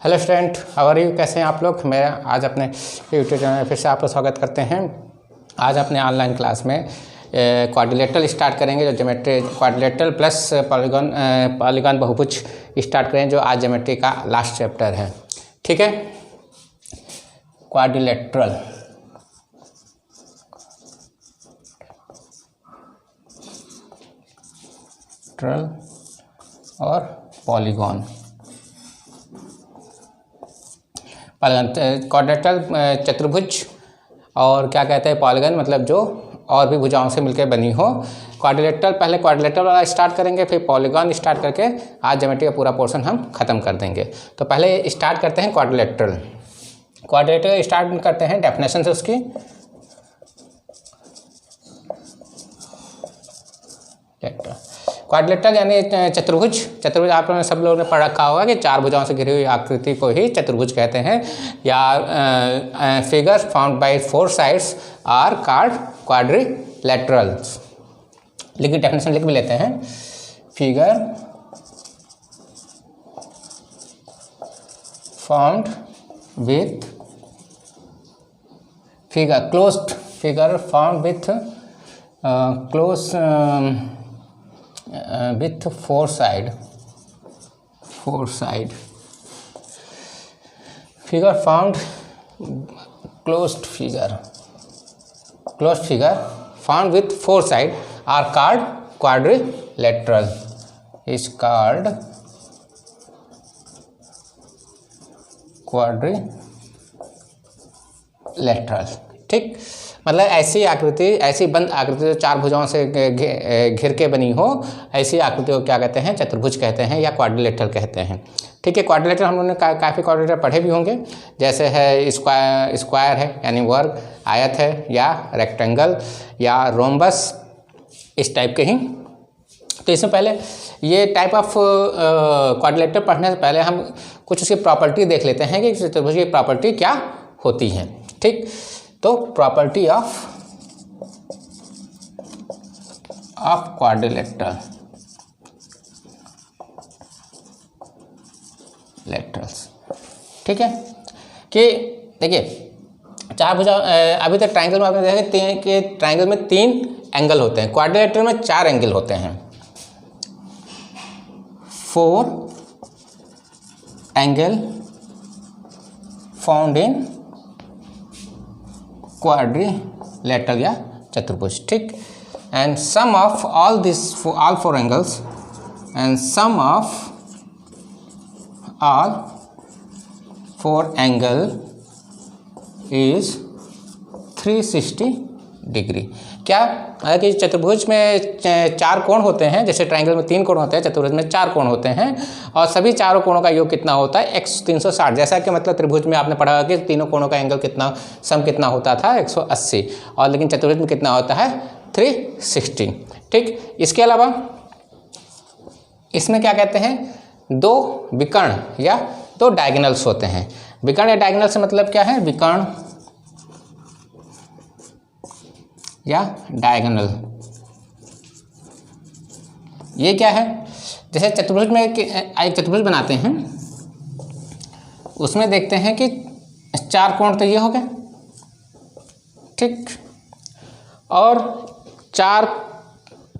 Hello student, how are you? कैसे हैं आप लोग? मैं आज अपने यूट्यूब चैनल में फिर से आपका स्वागत करते हैं। आज अपने ऑनलाइन क्लास में क्वाड्रिलेटरल स्टार्ट करेंगे, जो ज्योमेट्री क्वाड्रिलेटरल प्लस पॉलीगॉन बहुभुज स्टार्ट करेंगे, जो आज ज्योमेट्री का लास्ट चैप्टर है। ठीक है, क्वाड्रिलेटरल और पॉलीगॉन। क्वाड्रिलेटरल चतुर्भुज और क्या कहते हैं पॉलीगॉन, मतलब जो और भी भुजाओं से मिलकर बनी हो। क्वाड्रिलेटरल, पहले क्वाड्रिलेटरल वाला स्टार्ट करेंगे, फिर पॉलीगॉन स्टार्ट करके आज ज्योमेट्री का पूरा पोर्शन हम खत्म कर देंगे। तो पहले स्टार्ट करते हैं क्वाड्रिलेटरल। क्वाड्रिलेटरल स्टार्ट करते हैं डेफिनेशन से उसकी। क्वाड्रिलेटरल यानी चतुर्भुज। चतुर्भुज आप लोगों ने सब लोगों ने पढ़ रखा होगा कि चार भुजाओं से घिरी हुई आकृति को ही चतुर्भुज कहते हैं, या figures found by four sides are called quadrilaterals. लेकिन डेफिनेशन लिख भी लेते हैं। Figure found with figure found with with four side figure found closed figure found with four side are called quadrilateral, is called quadrilateral। ठीक, मतलब ऐसी आकृति, ऐसी बंद आकृति जो चार भुजाओं से घिर के बनी हो, ऐसी आकृति को क्या कहते हैं? चतुर्भुज कहते हैं या क्वाड्रिलेटरल कहते हैं। ठीक है, क्वाड्रिलेटरल हम लोगों ने काफ़ी क्वाड्रिलेटरल पढ़े भी होंगे, जैसे है स्क्वायर है यानी वर्ग, आयत है या रेक्टेंगल या रोम्बस, इस टाइप के ही। तो इसमें पहले ये टाइप ऑफ क्वाड्रिलेटरल पढ़ने से पहले हम कुछ उसकी प्रॉपर्टी देख लेते हैं कि चतुर्भुज की प्रॉपर्टी क्या होती है। ठीक, तो प्रॉपर्टी ऑफ क्वाड्रिलेटरल ठीक है, कि देखिए चार भुजा, अभी तक ट्रायंगल में आपने देखा कि ट्रायंगल में तीन एंगल होते हैं, क्वाड्रिलेटरल में चार एंगल होते हैं। Four angle found in quadrilateral या चतुर्भुज। ठीक, and sum of all four angles and sum of all four angle is 360 degree. क्या है कि चतुर्भुज में चार कोण होते हैं, जैसे ट्रायंगल में तीन कोण होते हैं, चतुर्भुज में चार कोण होते हैं, और सभी चारों कोणों का योग कितना होता है? 360। जैसा कि मतलब त्रिभुज में आपने पढ़ा कि तीनों कोणों का एंगल कितना, सम कितना होता था? 180, और लेकिन चतुर्भुज में कितना होता है? 360। ठीक, इसके अलावा इसमें क्या कहते हैं? दो विकर्ण या दो डायगोनल्स होते हैं। विकर्ण या डायगोनल से मतलब क्या है? विकर्ण या डायगोनल, ये क्या है? जैसे चतुर्भुज में एक चतुर्भुज बनाते हैं, उसमें देखते हैं कि चार कोण तो ये हो गए, ठीक, और चार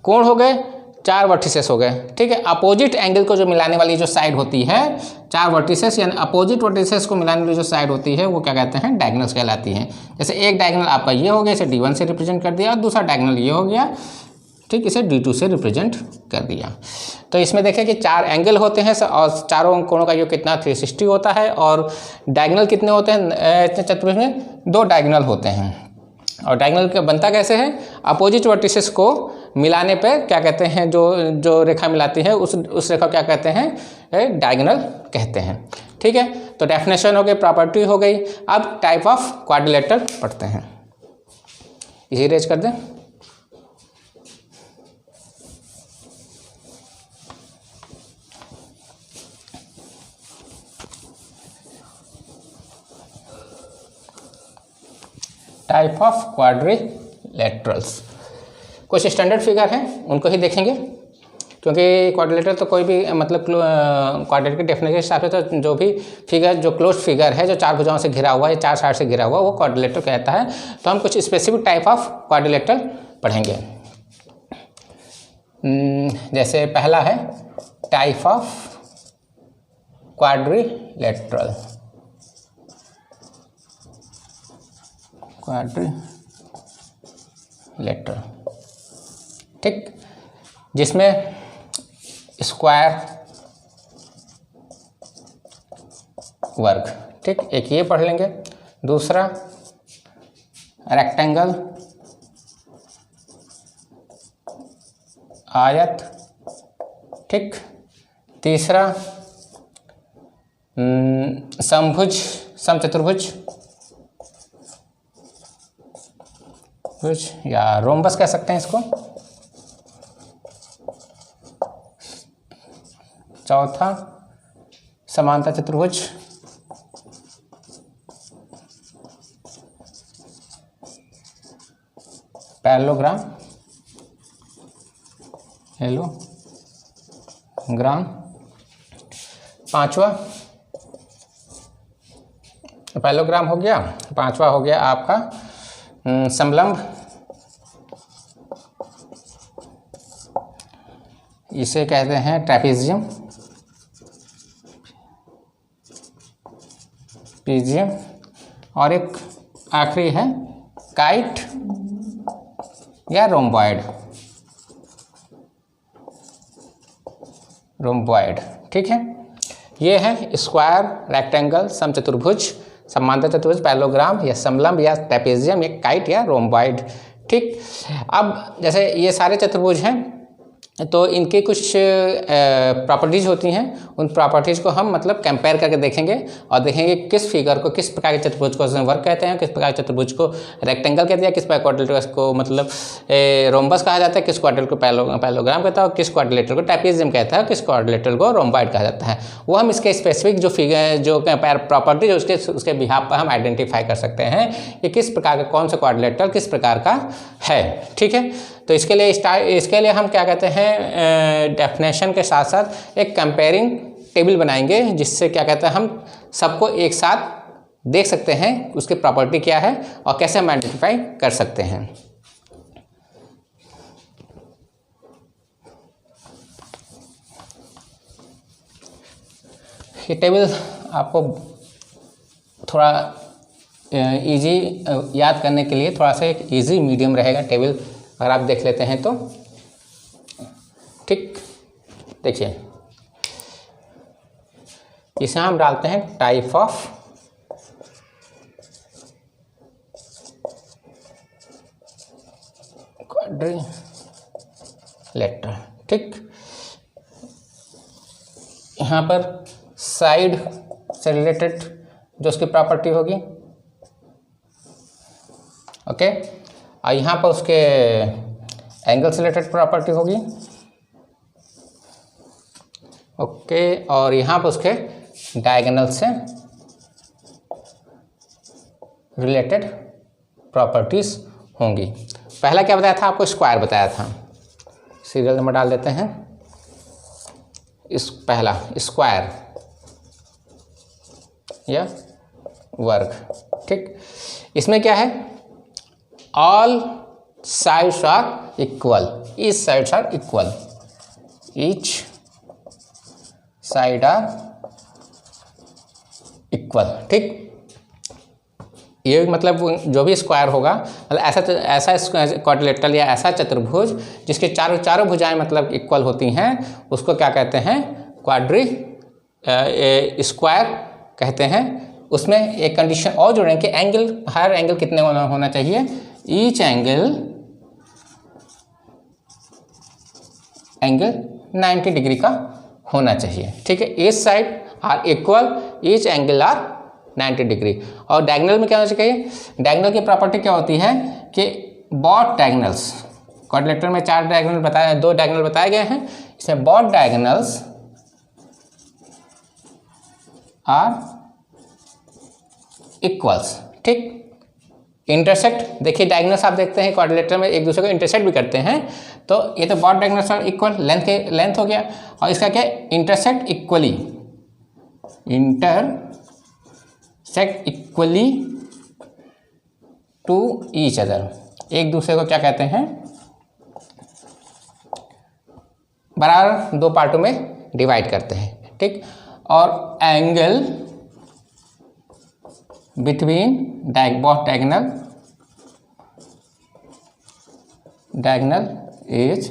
कोण हो गए, चार वर्टिसेस हो गए। ठीक है, अपोजिट एंगल को जो मिलाने वाली जो साइड होती है, चार वर्टिसेस यानी अपोजिट वर्टिसेस को मिलाने वाली जो साइड होती है, वो क्या कहते हैं? डायगोनल्स कहलाती हैं। जैसे एक डायगोनल आपका ये हो गया, इसे D1 से रिप्रेजेंट कर दिया, और दूसरा डायगोनल ये हो गया, ठीक, इसे D2 से रिप्रेजेंट कर दिया। तो इसमें देखें कि चार एंगल होते हैं और चारों कोणों का योग कितना? 360 होता है, और डायगोनल कितने होते हैं चतुर्भुज में? दो डायगोनल होते हैं। और डायगोनल का बनता कैसे है? अपोजिट वर्टिसेस को मिलाने पे क्या कहते हैं? जो रेखा मिलाती है उस रेखा को क्या कहते हैं? डायगोनल कहते हैं। ठीक है, तो डेफिनेशन हो गई, प्रॉपर्टी हो गई। अब टाइप ऑफ क्वाड्रिलेटरल पढ़ते हैं, इसे इरेज कर दें। टाइप ऑफ क्वाड्रिलेटरल्स, कुछ स्टैंडर्ड फिगर हैं, उनको ही देखेंगे। क्योंकि क्वाड्रिलेटरल तो कोई भी मतलब क्वाड्रिलेटरल की डेफिनेशन के हिसाब से तो जो भी फिगर, जो क्लोज फिगर है, जो 4 भुजाओं से घिरा हुआ है, 4 साइड से घिरा हुआ, वो क्वाड्रिलेटरल कहता है। तो हम कुछ स्पेसिफिक टाइप ऑफ क्वाड्रिलेटरल पढ़ेंगे। जैसे पहला है टाइप ऑफ क्वाड्रिलेटरल। क्वाड्रिलेटरल, ठीक, जिसमें स्क्वायर, वर्ग, ठीक, एक ये पढ़ लेंगे। दूसरा रेक्टेंगल, आयत, ठीक। तीसरा समभुज, समचतुर्भुज या रोम्बस कह सकते हैं इसको। चौथा समांतर चतुर्भुज, पैरेललोग्राम, पैरेललोग्राम। पांचवा पैरेललोग्राम हो गया। पांचवा हो गया आपका समलंब, इसे कहते हैं ट्रेपेजियम, पीजियम। और एक आखिरी है काइट या रोम्बॉइड, रोम्बॉइड, ठीक है। ये है स्क्वायर, रेक्टेंगल, समचतुर्भुज, समांतर चतुर्भुज, पैरेललोग्राम या समलंब या ट्रेपेजियम या काइट या रोम्बॉइड, ठीक। अब जैसे ये सारे चतुर्भुज हैं तो इनके कुछ प्रॉपर्टीज़ होती हैं, उन प्रॉपर्टीज़ को हम मतलब कंपेयर करके देखेंगे और देखेंगे किस फिगर को, किस प्रकार के चतुर्भुज को वर्ग कहते हैं, किस प्रकार के चतुर्भुज को रेक्टेंगल कहते हैं, किस प्रकार क्वाड्रिलेटरल को मतलब रोम्बस कहा जाता है, किस क्वाड्रिलेटरल को पैरेललोग्राम कहता है, और किस क्वाड्रिलेटरल को ट्रेपेजियम कहता है, किस क्वाड्रिलेटरल को रोम्बॉइड कहा जाता है। वो हम इसके स्पेसिफिक जो फिगर, जो प्रॉपर्टीज उसके बिहाफ पर हम आइडेंटिफाई कर सकते हैं कि किस प्रकार का, कौन सा क्वाड्रिलेटरल किस प्रकार का है, ठीक है। तो इसके लिए हम क्या कहते हैं, डेफिनेशन के साथ साथ एक कंपेयरिंग टेबल बनाएंगे, जिससे क्या कहते हैं हम सबको एक साथ देख सकते हैं उसकी प्रॉपर्टी क्या है और कैसे हम आइडेंटिफाई कर सकते हैं। ये टेबल आपको थोड़ा इजी याद करने के लिए थोड़ा सा एक इजी मीडियम रहेगा टेबल, अगर आप देख लेते हैं तो, ठीक। देखिए इसे हम डालते हैं टाइप ऑफ क्वाड्रिलेटरल, ठीक। यहाँ पर साइड से रिलेटेड जो उसकी प्रॉपर्टी होगी, ओके, और यहाँ पर उसके एंगल से रिलेटेड प्रॉपर्टी होगी, ओके, और यहाँ पर उसके डायगोनल से रिलेटेड प्रॉपर्टीज होंगी। पहला क्या बताया था आपको, स्क्वायर बताया था। सीरियल नंबर डाल देते हैं। इस पहला स्क्वायर या वर्ग, ठीक। इसमें क्या है, all sides are equal, each sides are equal, each side are equal, ठीक। ये मतलब जो भी स्क्वायर होगा, मतलब ऐसा क्वाड्रिलेटरल या ऐसा चतुर्भुज जिसके चारों भुजाएं मतलब इक्वल होती हैं, उसको क्या कहते हैं, क्वाड्री स्क्वायर कहते हैं। उसमें एक कंडीशन और जोड़ें कि एंगल, हर एंगल कितने होना चाहिए, ईच एंगल 90 डिग्री का होना चाहिए, ठीक है। Each side are equal, each angle are 90 degree. और डायगोनल में क्या होना चाहिए, डायगोनल की प्रॉपर्टी क्या होती है कि बोथ डायगोनल्स, क्वाड्रिलेटरल में 4 डायगोनल बताए, 2 डायगोनल बताए गए हैं, इसमें बोथ डायगोनल्स आर इक्वल्स, ठीक। इंटरसेक्ट, देखिए डायगोनल्स आप देखते हैं क्वाड्रिलेटरल में एक दूसरे को इंटरसेक्ट भी करते हैं, तो ये तो both diagonals are equal, length हो गया, और इसका क्या intersect equally, intersect equally to each other, एक दूसरे को क्या कहते हैं, बराबर दो पार्टों में डिवाइड करते हैं, ठीक। और angle between both diagonal is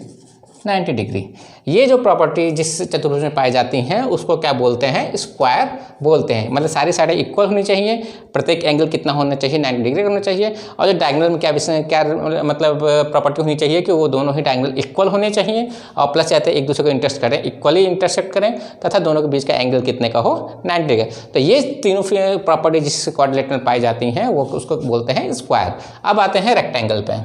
90 degree. ये जो प्रॉपर्टी जिस चतुर्भुज में पाई जाती हैं उसको क्या बोलते हैं, स्क्वायर बोलते हैं। मतलब सारी साइडें इक्वल होनी चाहिए, प्रत्येक एंगल कितना होना चाहिए, 90 डिग्री होना चाहिए, और जो डायगोनल में क्या मतलब प्रॉपर्टी होनी चाहिए कि वो दोनों ही डायगोनल इक्वल होने चाहिए, और प्लस चाहते हैं एक दूसरे को इंटरसेक्ट करें, इक्वली इंटरसेक्ट करें, तथा दोनों के बीच का एंगल कितने का हो, 90 डिग्री। तो ये तीनों प्रॉपर्टी जिस क्वाड्रिलेटरल में पाई जाती हैं वो उसको बोलते हैं स्क्वायर। अब आते हैं रेक्टेंगल पे।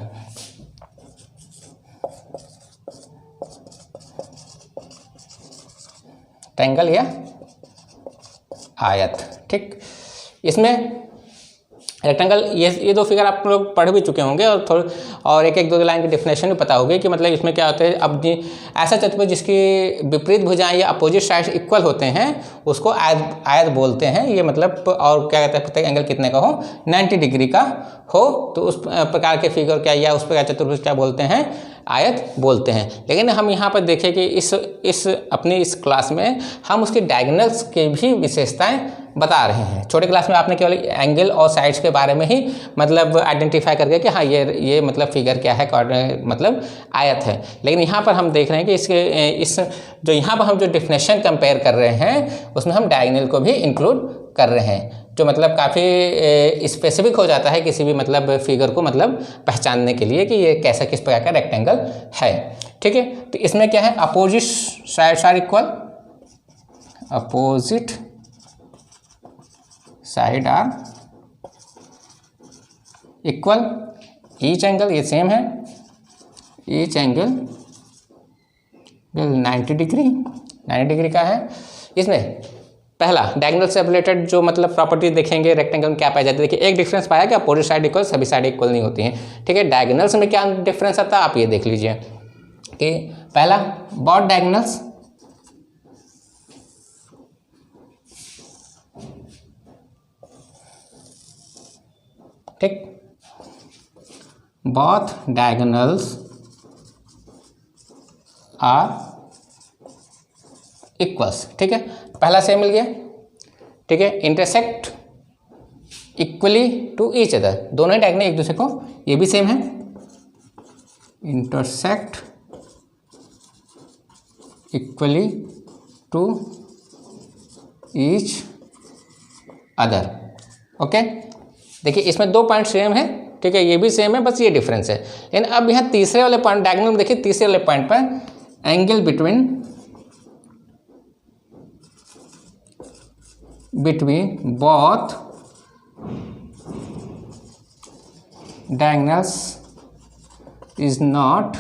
ट्रायंगल या आयत, ठीक। इसमें रेक्टेंगल, ये दो फिगर आप लोग पढ़ भी चुके होंगे, और थोड़े और एक दो लाइन की डेफिनेशन भी पता होगी कि मतलब इसमें क्या होता है। अब ऐसा चतुर्भुज जिसकी विपरीत भुजाएं या अपोजिट साइड इक्वल होते हैं उसको आयत बोलते हैं। ये मतलब, और क्या कहते हैं, प्रत्येक एंगल कितने का हो, 90 डिग्री का हो, तो उस प्रकार के फिगर क्या, या उस प्रकार चतुर्भुज क्या बोलते हैं, आयत बोलते हैं। लेकिन हम यहाँ पर देखें कि इस अपनी इस क्लास में हम उसके डायगोनल्स के भी विशेषताएं बता रहे हैं। छोटे क्लास में आपने केवल एंगल और साइड्स के बारे में ही मतलब आइडेंटिफाई करके कि हाँ ये मतलब फिगर क्या है, मतलब आयत है। लेकिन यहाँ पर हम देख रहे हैं कि इस जो यहाँ पर हम जो डिफिनेशन कंपेयर कर रहे हैं उसमें हम डायगोनल को भी इंक्लूड कर रहे हैं, जो मतलब काफ़ी स्पेसिफिक हो जाता है किसी भी मतलब फिगर को मतलब पहचानने के लिए कि ये कैसा किस प्रकार का रेक्टेंगल है, ठीक है। तो इसमें क्या है, opposite sides are equal, opposite side are equal, each angle ये सेम है, ईच एंगल 90 डिग्री का है। इसमें पहला डायगोनल से रिलेटेड जो मतलब प्रॉपर्टी देखेंगे रेक्टेंगल में क्या पाई जाती है। देखिए एक डिफरेंस पाया कि अपोजिट साइड इक्वल, सभी साइड इक्वल नहीं होती हैं, ठीक है। डायगोनल्स में क्या डिफरेंस आता है आप ये देख लीजिए कि पहला बोथ डायगोनल्स ठीक, both diagonals are equals, ठीक है। पहला सेम मिल गया, ठीक है। Intersect equally to each other, दोनों ही डायगोनल एक दूसरे को, ये भी सेम है, intersect equally to each other, okay. देखिए इसमें दो पॉइंट सेम है, ठीक है, ये भी सेम है, बस ये डिफरेंस है। लेकिन अब यहाँ तीसरे वाले पॉइंट डायगोनल में देखिए, तीसरे वाले पॉइंट पर angle between both diagonals is not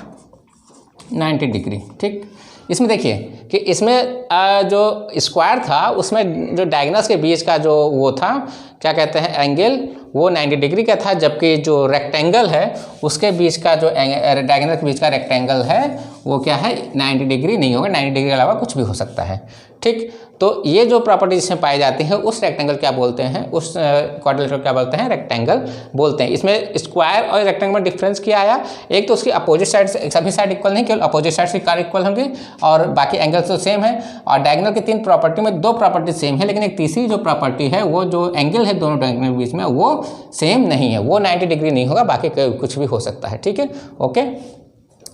90 degree, ठीक। इसमें देखिए कि इसमें जो स्क्वायर था उसमें जो डायगोनल्स के बीच का जो वो था क्या कहते हैं एंगल, वो 90 डिग्री का था, जबकि जो रेक्टेंगल है उसके बीच का जो डायगोनल के बीच का रेक्टेंगल है वो क्या है, 90 डिग्री नहीं होगा, 90 डिग्री के अलावा कुछ भी हो सकता है, ठीक। तो ये जो प्रॉपर्टी इसमें पाई जाती है उस रेक्टेंगल क्या बोलते हैं, उस क्वाड्रिलेटरल क्या बोलते हैं, रेक्टेंगल बोलते हैं। इसमें स्क्वायर और रेक्टेंगल में डिफरेंस क्या आया, एक तो उसकी अपोजिट साइड, सभी साइड इक्वल नहीं, केवल अपोजिट साइड से कार इक्वल होंगे, और बाकी एंगल तो सेम है। और डायगोनल की तीन प्रॉपर्टी में दो प्रॉपर्टी सेम है, लेकिन एक तीसरी जो प्रॉपर्टी है वो जो एंगल है दोनों डायगोनल के बीच में वो सेम नहीं है, वो 90 डिग्री नहीं होगा, बाकी कुछ भी हो सकता है, ठीक है, ओके।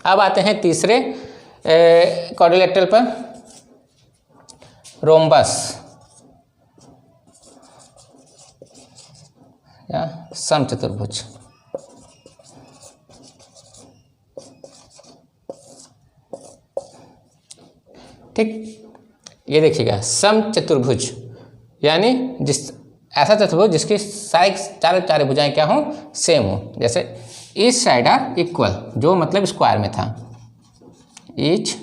अब आते हैं तीसरे क्वाड्रिलेटरल पर, रोम्बस या समचतुर्भुज। ठीक, ये देखिएगा समचतुर्भुज यानी ऐसा चतुर्भुज जिसकी साइड चारों भुजाएं क्या हो, सेम हो। जैसे ईच साइड आर इक्वल, जो मतलब स्क्वायर में था, ईच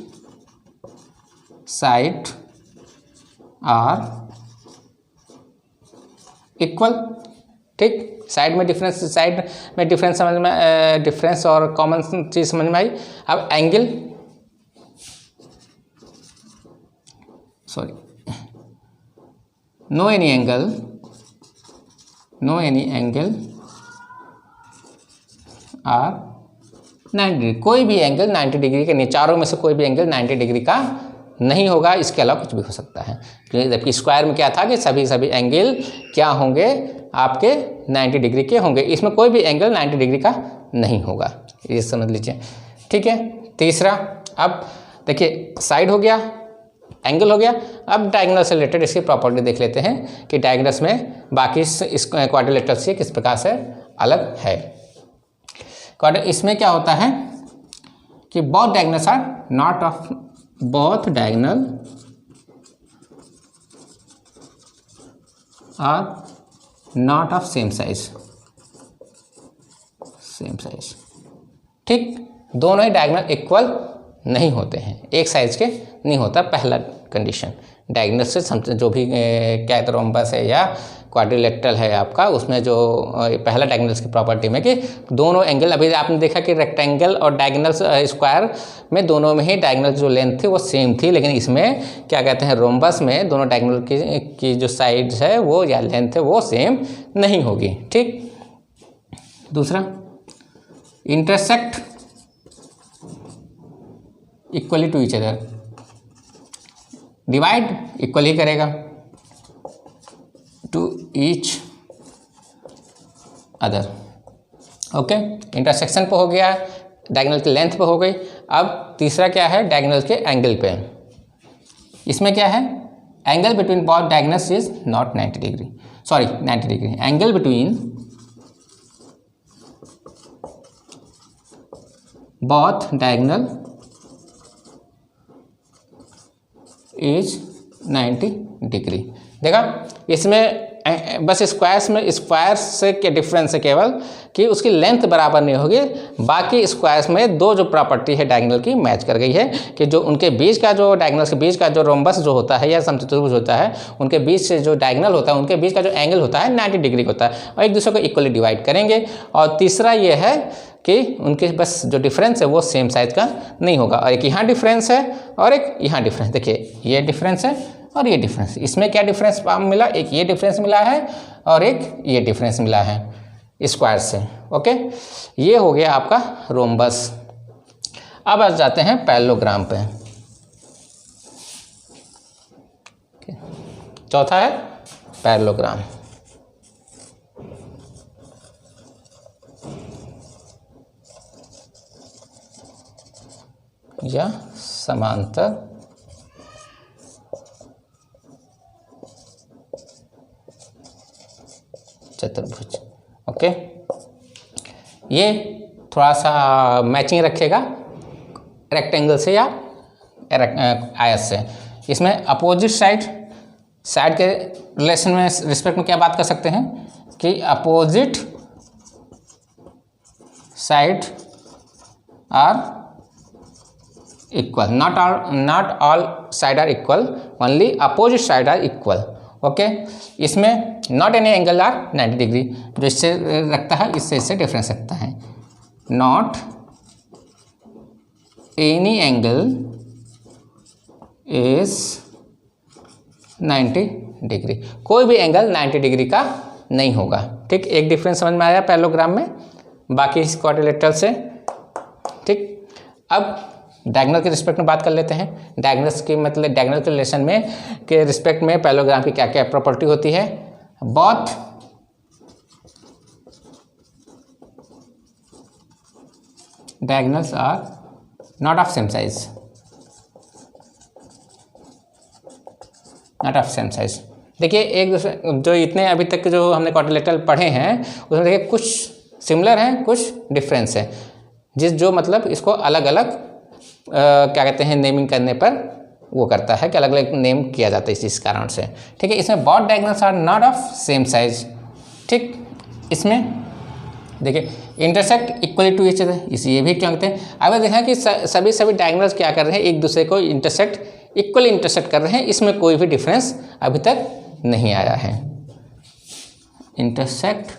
साइड आर इक्वल, ठीक, साइड में डिफरेंस समझ में, डिफरेंस और कॉमन चीज़ समझ में आई। अब angle, sorry, no any angle are 90 degree, कोई भी एंगल 90 डिग्री के नहीं, चारों में से कोई भी एंगल 90 डिग्री का नहीं होगा, इसके अलावा कुछ भी हो सकता है। जबकि स्क्वायर में क्या था कि सभी एंगल क्या होंगे, आपके 90 डिग्री के होंगे, इसमें कोई भी एंगल 90 डिग्री का नहीं होगा, ये समझ लीजिए। ठीक है, तीसरा, अब देखिए साइड हो गया, एंगल हो गया। अब डायगोनल से रिलेटेड इसकी प्रॉपर्टी देख लेते हैं कि डायगोनल्स में बाकी इस क्वाड्रिलेटरल से किस प्रकार से अलग है। इसमें क्या होता है कि both diagonals are not of, both diagonal are not of same size, ठीक, दोनों ही डायगोनल इक्वल नहीं होते हैं, एक साइज के नहीं होता। पहला कंडीशन डायगोनल से जो भी क्या है, रोम्बस है या क्वाड्रिलेटरल है आपका, उसमें जो पहला डायगोनल्स की प्रॉपर्टी में कि दोनों एंगल, अभी आपने देखा कि रेक्टेंगल और डायगोनल स्क्वायर में दोनों में ही डायगोनल जो लेंथ थी वो सेम थी, लेकिन इसमें क्या कहते हैं, रोम्बस में दोनों डायगोनल की जो साइड्स है वो या लेंथ है वो सेम नहीं होगी। ठीक, दूसरा, intersect equally to each other, divide equally करेगा to each other. Okay, intersection पे हो गया, डायगोनल की लेंथ पे हो गई। अब तीसरा क्या है, डायगोनल के एंगल पे। इसमें क्या है, angle between both diagonals is not 90 degree, sorry 90 degree, angle between both diagonal is 90 degree. देखा, इसमें बस स्क्वायर्स से क्या डिफरेंस है केवल कि उसकी लेंथ बराबर नहीं होगी, बाकी स्क्वायर्स में दो जो प्रॉपर्टी है डायगोनल की मैच कर गई है कि जो उनके बीच का जो डायगोनल्स के बीच का जो रोम्बस जो होता है या समचतुर्भुज होता है, उनके बीच से जो डायगोनल होता है उनके बीच का जो एंगल होता है 90 डिग्री होता है, और एक दूसरे को इक्वली डिवाइड करेंगे। और तीसरा ये है कि उनके बस जो डिफरेंस है वो सेम साइज का नहीं होगा, और एक यहाँ डिफरेंस है और एक यहाँ डिफरेंस। देखिए ये डिफरेंस है और ये डिफरेंस, इसमें क्या डिफरेंस मिला, एक ये डिफरेंस मिला है और एक ये डिफरेंस मिला है स्क्वायर से। ओके, ये हो गया आपका रोम्बस। अब आ जाते हैं पैरेललोग्राम पे। चौथा है पैरेललोग्राम। या समांतर चतुर्भुज। ओके, ये थोड़ा सा मैचिंग रखेगा रेक्टेंगल से या आयत से। इसमें अपोजिट साइड के रिलेशन में रिस्पेक्ट में क्या बात कर सकते हैं कि opposite side are equal, not all side are equal, only opposite side are equal. Okay, इसमें not any angle are 90 degree, जो इससे रखता है इससे डिफरेंस रखता है। Not any angle is 90 degree, कोई भी एंगल 90 डिग्री का नहीं होगा। ठीक, एक डिफरेंस समझ में आया पैरेललोग्राम में बाकी इस क्वाड्रिलेटरल से। ठीक, अब डायगोनल के रिस्पेक्ट में बात कर लेते हैं। डायगोनल्स की मतलब डायगोनल के रिलेशन में के रिस्पेक्ट में पैरेललोग्राम की क्या क्या प्रॉपर्टी होती है। Both diagonals are not of same size, not of same size. देखिए एक दूसरे जो इतने अभी तक जो हमने क्वाड्रिलेटरल पढ़े हैं उसमें देखिए कुछ सिमिलर हैं कुछ डिफरेंस है, जो मतलब इसको अलग अलग क्या कहते हैं नेमिंग करने पर वो करता है कि अलग अलग नेम किया जाता है इस कारण से। ठीक है, इसमें both diagonals are not of same size. ठीक, इसमें देखिए intersect equally to each other, इस ये भी क्या कहते हैं। अब देखा कि सभी डायगोनल्स क्या कर रहे हैं, एक दूसरे को इक्वली इंटरसेक्ट कर रहे हैं, इसमें कोई भी डिफरेंस अभी तक नहीं आया है। Intersect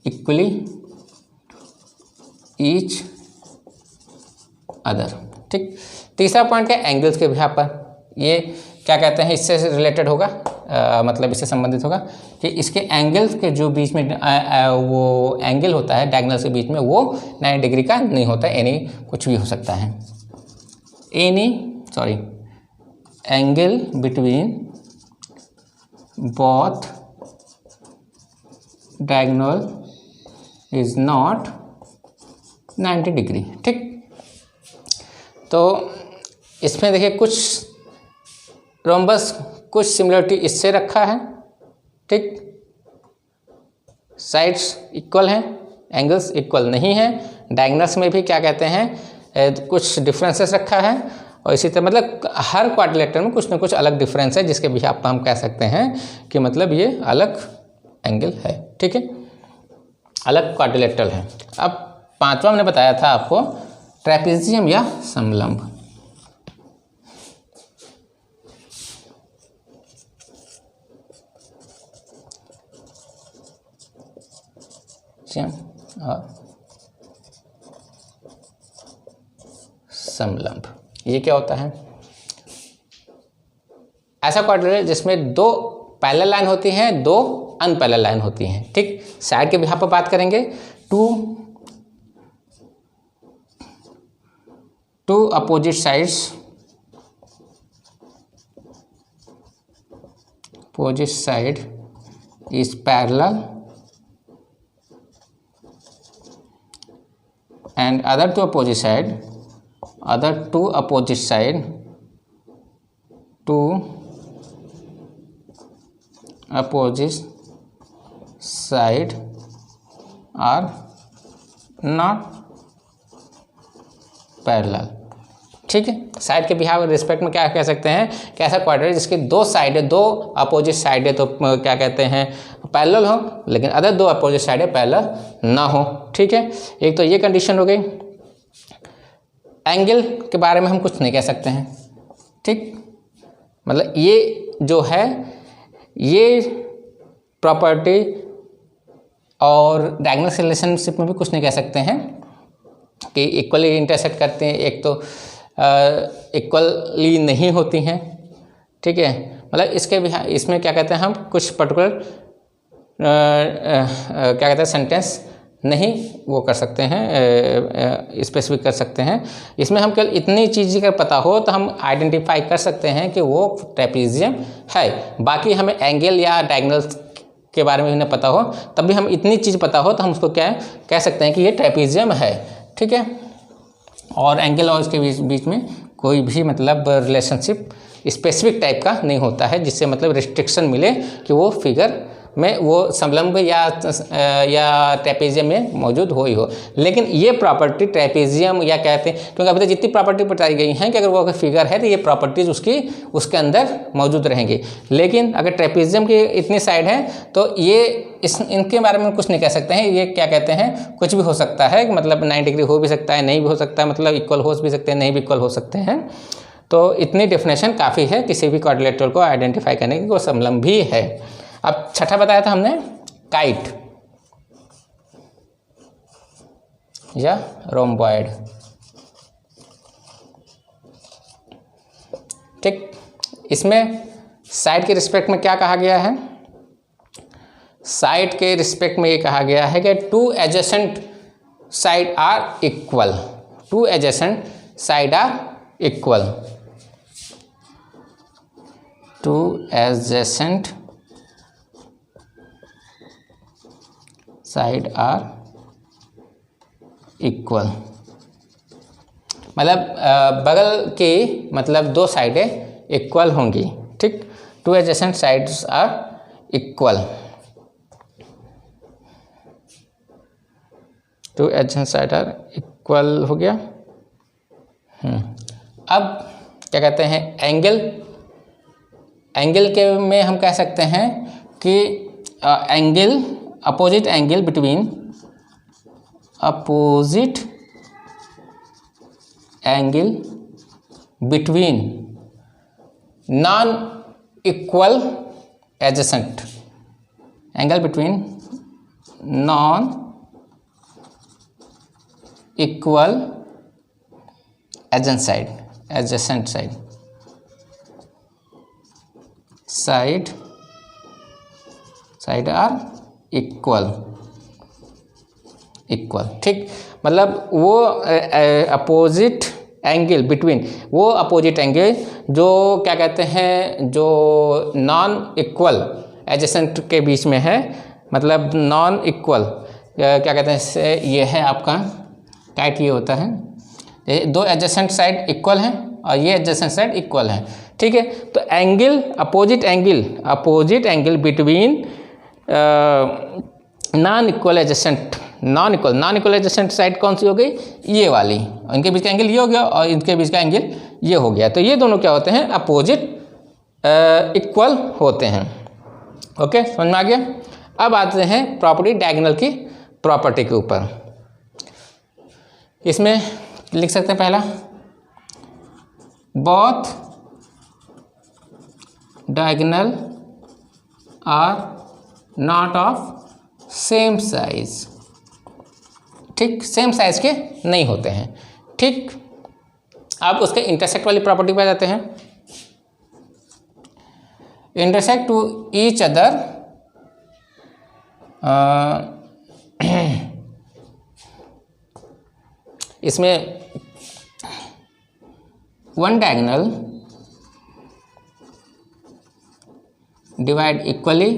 equally each other. ठीक, तीसरा पॉइंट क्या, एंगल्स के बिहाफ पर, ये क्या कहते हैं, इससे रिलेटेड होगा, मतलब इससे संबंधित होगा कि इसके एंगल्स के जो बीच में वो एंगल होता है डायगोनल के बीच में, वो 90 डिग्री का नहीं होता, एनी कुछ भी हो सकता है, angle between both diagonal is not 90 degree. ठीक, तो इसमें देखिए कुछ रोम्बस कुछ सिमिलरिटी इससे रखा है। ठीक, साइड्स इक्वल हैं, एंगल्स इक्वल नहीं हैं, डायगोनल्स में भी क्या कहते हैं कुछ डिफरेंसेस रखा है, और इसी तरह मतलब हर क्वाड्रिलेटरल में कुछ ना कुछ अलग डिफरेंस है, जिसके भी आप हम कह सकते हैं कि मतलब ये अलग एंगल है। ठीक है, अलग क्वाड्रिलेटरल है। अब पांचवा मैंने बताया था आपको ट्रेपेजियम या समलंब। और समलंब, ये क्या होता है, ऐसा क्वाड्रिलेटरल जिसमें दो पैरेलल लाइन होती हैं, दो अनपैरेलल लाइन होती हैं। ठीक, साइड के भी यहाँ पर बात करेंगे, two opposite side is parallel and other two opposite side are not parallel। ठीक है, साइड के बिहाव रिस्पेक्ट में क्या कह सकते हैं कि ऐसा क्वाड्रिलेटरल जिसके दो साइड है, दो अपोजिट साइड है, तो क्या कहते हैं पैरेलल हो, लेकिन अदर दो अपोजिट साइड है पैरेलल ना हो। ठीक है, एक तो ये कंडीशन हो गई। एंगल के बारे में हम कुछ नहीं कह सकते हैं। ठीक, मतलब ये जो है ये प्रॉपर्टी और डायगोनल रिलेशनशिप में भी कुछ नहीं कह सकते हैं कि इक्वली इंटरसेक्ट करते हैं, एक तो इक्वली नहीं होती हैं। ठीक है, मतलब इसके भी इसमें क्या कहते हैं हम कुछ पर्टिकुलर क्या कहते हैं सेंटेंस नहीं वो कर सकते हैं, स्पेसिफिक कर सकते हैं। इसमें हम केवल इतनी चीज़ अगर पता हो तो हम आइडेंटिफाई कर सकते हैं कि वो ट्रेपेजियम है। बाकी हमें एंगल या डायगोनल के बारे में भी नहीं पता हो, तब भी हम इतनी चीज़ पता हो तो हम उसको क्या कह सकते हैं कि ये ट्रेपेजियम है। ठीक है, और एंगल और इसके बीच में कोई भी मतलब रिलेशनशिप स्पेसिफिक टाइप का नहीं होता है, जिससे मतलब रिस्ट्रिक्शन मिले कि वो फिगर में वो समलंब या ट्रेपेजियम में मौजूद हो ही हो। लेकिन ये प्रॉपर्टी ट्रेपेजियम या कहते हैं, क्योंकि अभी तक जितनी प्रॉपर्टी बताई गई हैं कि अगर वो फिगर है तो ये प्रॉपर्टीज उसके अंदर मौजूद रहेंगी। लेकिन अगर ट्रेपेजियम की इतनी साइड है तो ये इनके बारे में कुछ नहीं कह सकते हैं। ये क्या कहते हैं कुछ भी हो सकता है, मतलब 90 डिग्री हो भी सकता है, नहीं भी हो सकता है, मतलब इक्वल हो भी सकते हैं, नहीं भी इक्वल हो सकते हैं। तो इतनी डेफिनेशन काफ़ी है किसी भी क्वाड्रिलेटरल को आइडेंटिफाई करने की, वो समलंब भी है। अब छठा बताया था हमने काइट या रोम्बॉइड। ठीक, इसमें साइड के रिस्पेक्ट में क्या कहा गया है, साइड के रिस्पेक्ट में ये कहा गया है कि two adjacent side are equal, two adjacent side are equal, two adjacent side are equal, मतलब बगल की मतलब दो साइडें इक्वल होंगी। ठीक, two adjacent sides are equal, two adjacent side are equal हो गया। अब क्या कहते हैं एंगल के में हम कह सकते हैं कि angle opposite angle between non equal adjacent, angle between non equal adjacent side are equal, ठीक। मतलब वो अपोजिट एंगल बिटवीन, वो अपोजिट एंगल जो क्या कहते हैं, जो नॉन इक्वल एडजेसेंट के बीच में है, मतलब नॉन इक्वल क्या कहते हैं, ये है आपका टाइट, ये होता है, ये दो एडजेसेंट साइड इक्वल हैं और ये एडजेसेंट साइड इक्वल हैं, ठीक है। तो angle, opposite angle between non equal adjacent side कौन सी हो गई, ये वाली, इनके बीच का एंगल ये हो गया और इनके बीच का एंगल ये हो गया, तो ये दोनों क्या होते हैं, अपोजिट इक्वल होते हैं। ओके, समझ में आ गया। अब आते हैं प्रॉपर्टी, डायगोनल की प्रॉपर्टी के ऊपर। इसमें लिख सकते हैं पहला, both diagonal are not of same size, ठीक, सेम साइज के नहीं होते हैं, ठीक। अब उसके इंटरसेक्ट वाली प्रॉपर्टी पे आ जाते हैं। इंटरसेक्ट टू ईच अदर इसमें one diagonal divide equally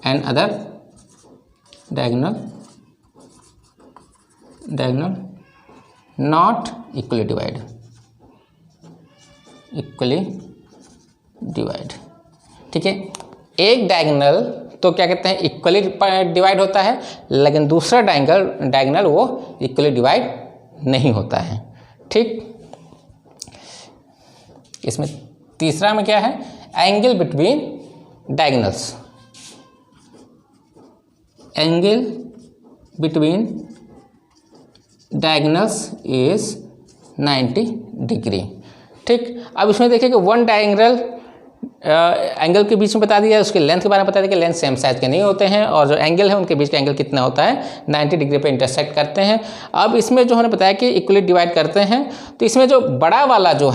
and other diagonal not equally divide, ठीक है। एक डायगोनल तो क्या कहते हैं, इक्वली डिवाइड होता है, लेकिन दूसरा डायगोनल वो इक्वली डिवाइड नहीं होता है, ठीक। इसमें तीसरा में क्या है, angle between diagonals, angle between diagonals is 90 degree, ठीक। अब इसमें देखिए कि वन डायगोनल एंगल के बीच में बता दिया, उसके लेंथ के बारे में बता दिया कि लेंथ सेम साइज के नहीं होते हैं, और जो एंगल है उनके बीच का एंगल कितना होता है, 90 डिग्री पे इंटरसेक्ट करते हैं। अब इसमें जो हमने बताया कि इक्वली डिवाइड करते हैं, तो इसमें जो बड़ा वाला जो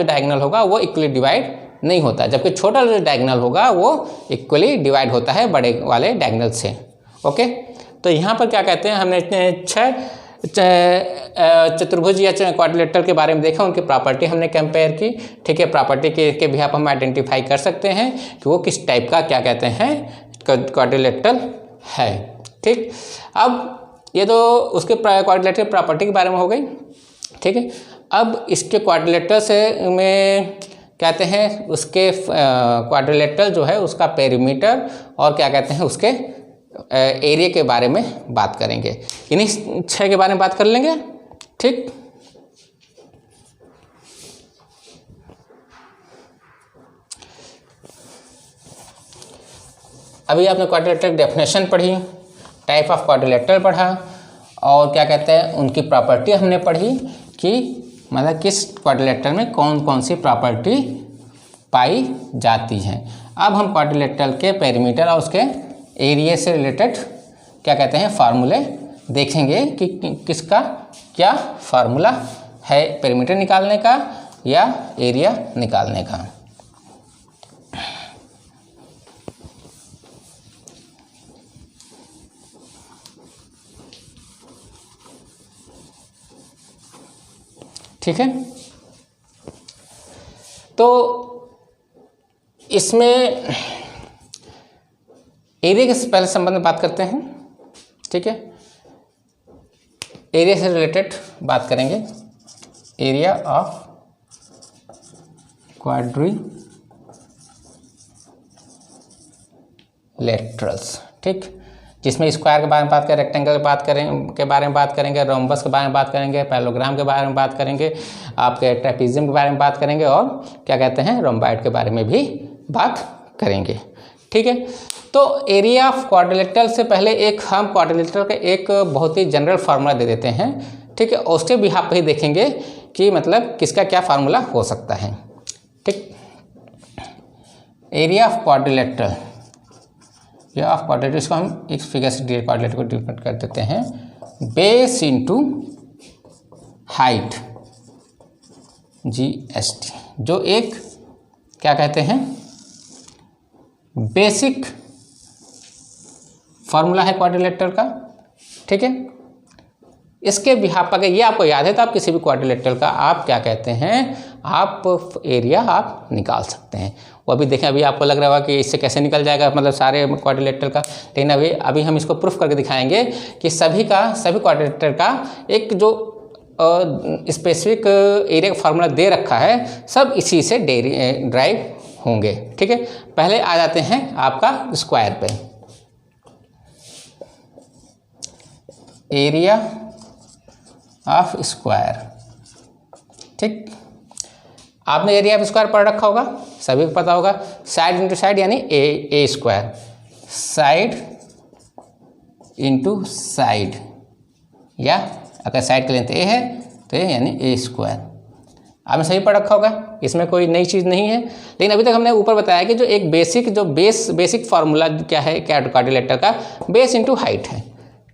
डायगोनल होगा वो इक्वली डिवाइड नहीं होता, जबकि छोटा जो डायगोनल होगा वो इक्वली डिवाइड होता है बड़े वाले डायगोनल से। ओके, तो यहाँ पर क्या कहते हैं, हमने 6 चतुर्भुज या क्वाड्रिलेटरल के बारे में देखा, उनकी प्रॉपर्टी हमने कंपेयर की, ठीक है। प्रॉपर्टी के भी आप हम आइडेंटिफाई कर सकते हैं कि वो किस टाइप का क्या कहते हैं क्वाड्रिलेटरल है, ठीक। अब ये तो उसके क्वाड्रिलेटरल प्रॉपर्टी के बारे में हो गई, ठीक है। अब इसके क्वाड्रिलेटरल से में कहते हैं उसके क्वाड्रिलेटरल जो है उसका पेरीमीटर और क्या कहते हैं उसके एरिया के बारे में बात करेंगे। इन्हीं 6 के बारे में बात कर लेंगे, ठीक। अभी आपने क्वाड्रिलेटरल डेफिनेशन पढ़ी, टाइप ऑफ क्वाड्रिलेटरल पढ़ा, और क्या कहते हैं उनकी प्रॉपर्टी हमने पढ़ी कि मतलब किस क्वाड्रिलेटरल में कौन कौन सी प्रॉपर्टी पाई जाती हैं। अब हम क्वाड्रिलेटरल के पेरीमीटर और उसके एरिया से रिलेटेड क्या कहते हैं फार्मूले देखेंगे कि किसका क्या फार्मूला है, पेरीमीटर निकालने का या एरिया निकालने का। ठीक है, तो इसमें एरिया के पहले संबंध में बात करते हैं, ठीक है। एरिया से रिलेटेड बात करेंगे, एरिया ऑफ क्वाड्रिलेटरल्स, ठीक, जिसमें स्क्वायर के बारे में बात करें, रेक्टेंगल के बारे में बात करेंगे, रोम्बस के बारे में बात करेंगे, पैरेललोग्राम के बारे में बात करेंगे, आपके ट्रेपीजियम के बारे में बात करेंगे, और क्या कहते हैं रोम्बॉइड के बारे में भी बात करेंगे, ठीक है। तो एरिया ऑफ क्वाड्रिलेटरल से पहले हम क्वाड्रिलेटरल का एक बहुत ही जनरल फार्मूला दे देते हैं, ठीक है। उसके भी आप ही देखेंगे कि मतलब किसका क्या फार्मूला हो सकता है, ठीक। Area of quadrilateral, area of quadrilateral, इसको हम एक फिगर से क्वाड्रिलेटरल को डिफाइन कर देते हैं, बेस इंटू हाइट GST, जो एक क्या कहते हैं बेसिक फॉर्मूला है क्वाड्रिलेटरल का। ठीक है, इसके बिहाफ पर, ये आपको याद है तो आप किसी भी क्वाड्रिलेटरल का आप क्या कहते हैं, आप एरिया आप निकाल सकते हैं। वो अभी देखें, अभी आपको लग रहा होगा कि इससे कैसे निकल जाएगा, मतलब सारे क्वाड्रिलेटरल का, लेकिन अभी हम इसको प्रूफ करके दिखाएंगे कि सभी क्वाड्रिलेटरल का एक जो स्पेसिफिक एरिया का फार्मूला दे रखा है, सब इसी से ड्राइव होंगे। ठीक है, पहले आ जाते हैं आपका स्क्वायर पे। एरिया ऑफ स्क्वायर, ठीक, आपने एरिया ऑफ स्क्वायर पढ़ रखा होगा, सभी को पता होगा, साइड इंटू साइड यानी ए स्क्वायर, साइड इंटू साइड, या अगर साइड की लेंथ ए है तो ये यानी ए स्क्वायर। आपने सही पढ़ रखा होगा, इसमें कोई नई चीज़ नहीं है। लेकिन अभी तक हमने ऊपर बताया कि जो एक बेसिक फार्मूला क्या है क्वाड्रिलेटरल का, बेस इंटू हाइट है।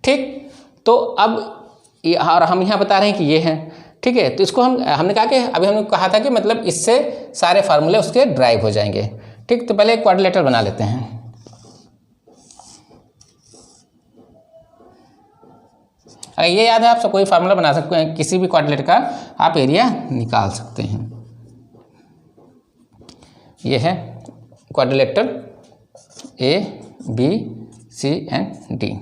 ठीक, तो अब और हम यहाँ बता रहे हैं कि ये है। ठीक है, तो इसको हमने कहा कि अभी हमने कहा था कि मतलब इससे सारे फार्मूले उसके ड्राइव हो जाएंगे। ठीक, तो पहले एक क्वाड्रिलेटरल बना लेते हैं। अगर ये याद है, आप सब कोई फार्मूला बना सकते हैं, किसी भी क्वाड्रिलेटरल का आप एरिया निकाल सकते हैं। ये है क्वाड्रिलेटरल ABCD,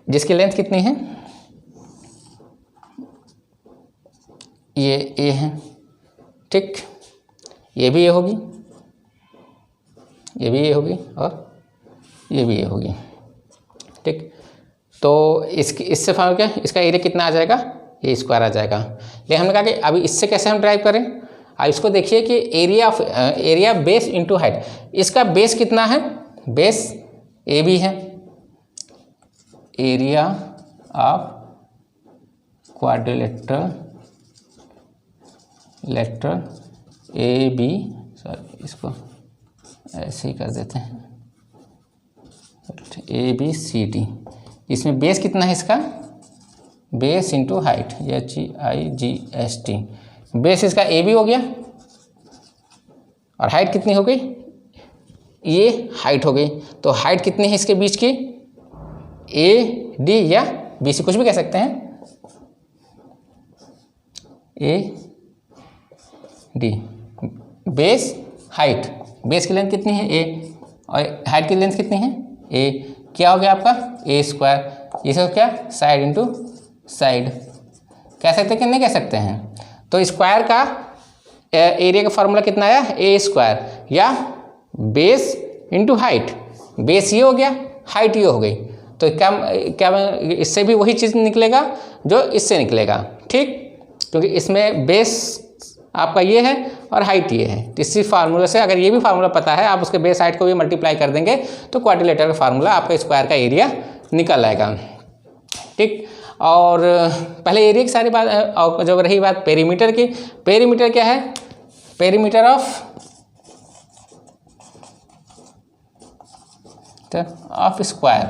जिसकी लेंथ कितनी है, ये ए है। ठीक, ये भी ये होगी, ये भी ये होगी, और ये भी ये होगी। ठीक, तो इससे फार्मूला क्या, इसका एरिया कितना आ जाएगा, ये स्क्वायर आ जाएगा। लेकिन हमने कहा कि अभी इससे कैसे हम ड्राइव करें। अब इसको देखिए कि एरिया बेस इंटू हाइट, इसका बेस कितना है, बेस AB है, area of quadrilateral AB, sorry इसको ऐसे ही कर देते हैं, ABCD, इसमें बेस कितना है, इसका base into height HIGST, base इसका AB हो गया, और हाइट कितनी हो गई, ये हाइट हो गई। तो हाइट कितनी है इसके बीच की, AD या BC, कुछ भी कह सकते हैं, AD, बेस हाइट, बेस की लेंथ कितनी है A, और हाइट की लेंथ कितनी है A, क्या हो गया आपका A स्क्वायर। इसे क्या, साइड इंटू साइड कह सकते हैं कि नहीं कह सकते हैं। तो स्क्वायर का एरिया का फार्मूला कितना आया, A स्क्वायर, या बेस इंटू हाइट, बेस ये हो गया, हाइट ये हो गई, तो क्या इससे भी वही चीज़ निकलेगा जो इससे निकलेगा। ठीक, क्योंकि इसमें बेस आपका ये है और हाइट ये है, तो इसी फार्मूले से अगर ये भी फार्मूला पता है, आप उसके बेस हाइट को भी मल्टीप्लाई कर देंगे तो क्वाड्रिलेटरल का फार्मूला आपका स्क्वायर का एरिया निकल आएगा। ठीक, और पहले एरिया की सारी बात, और जब रही बात पेरीमीटर की, पेरीमीटर क्या है, पेरीमीटर ऑफ स्क्वायर,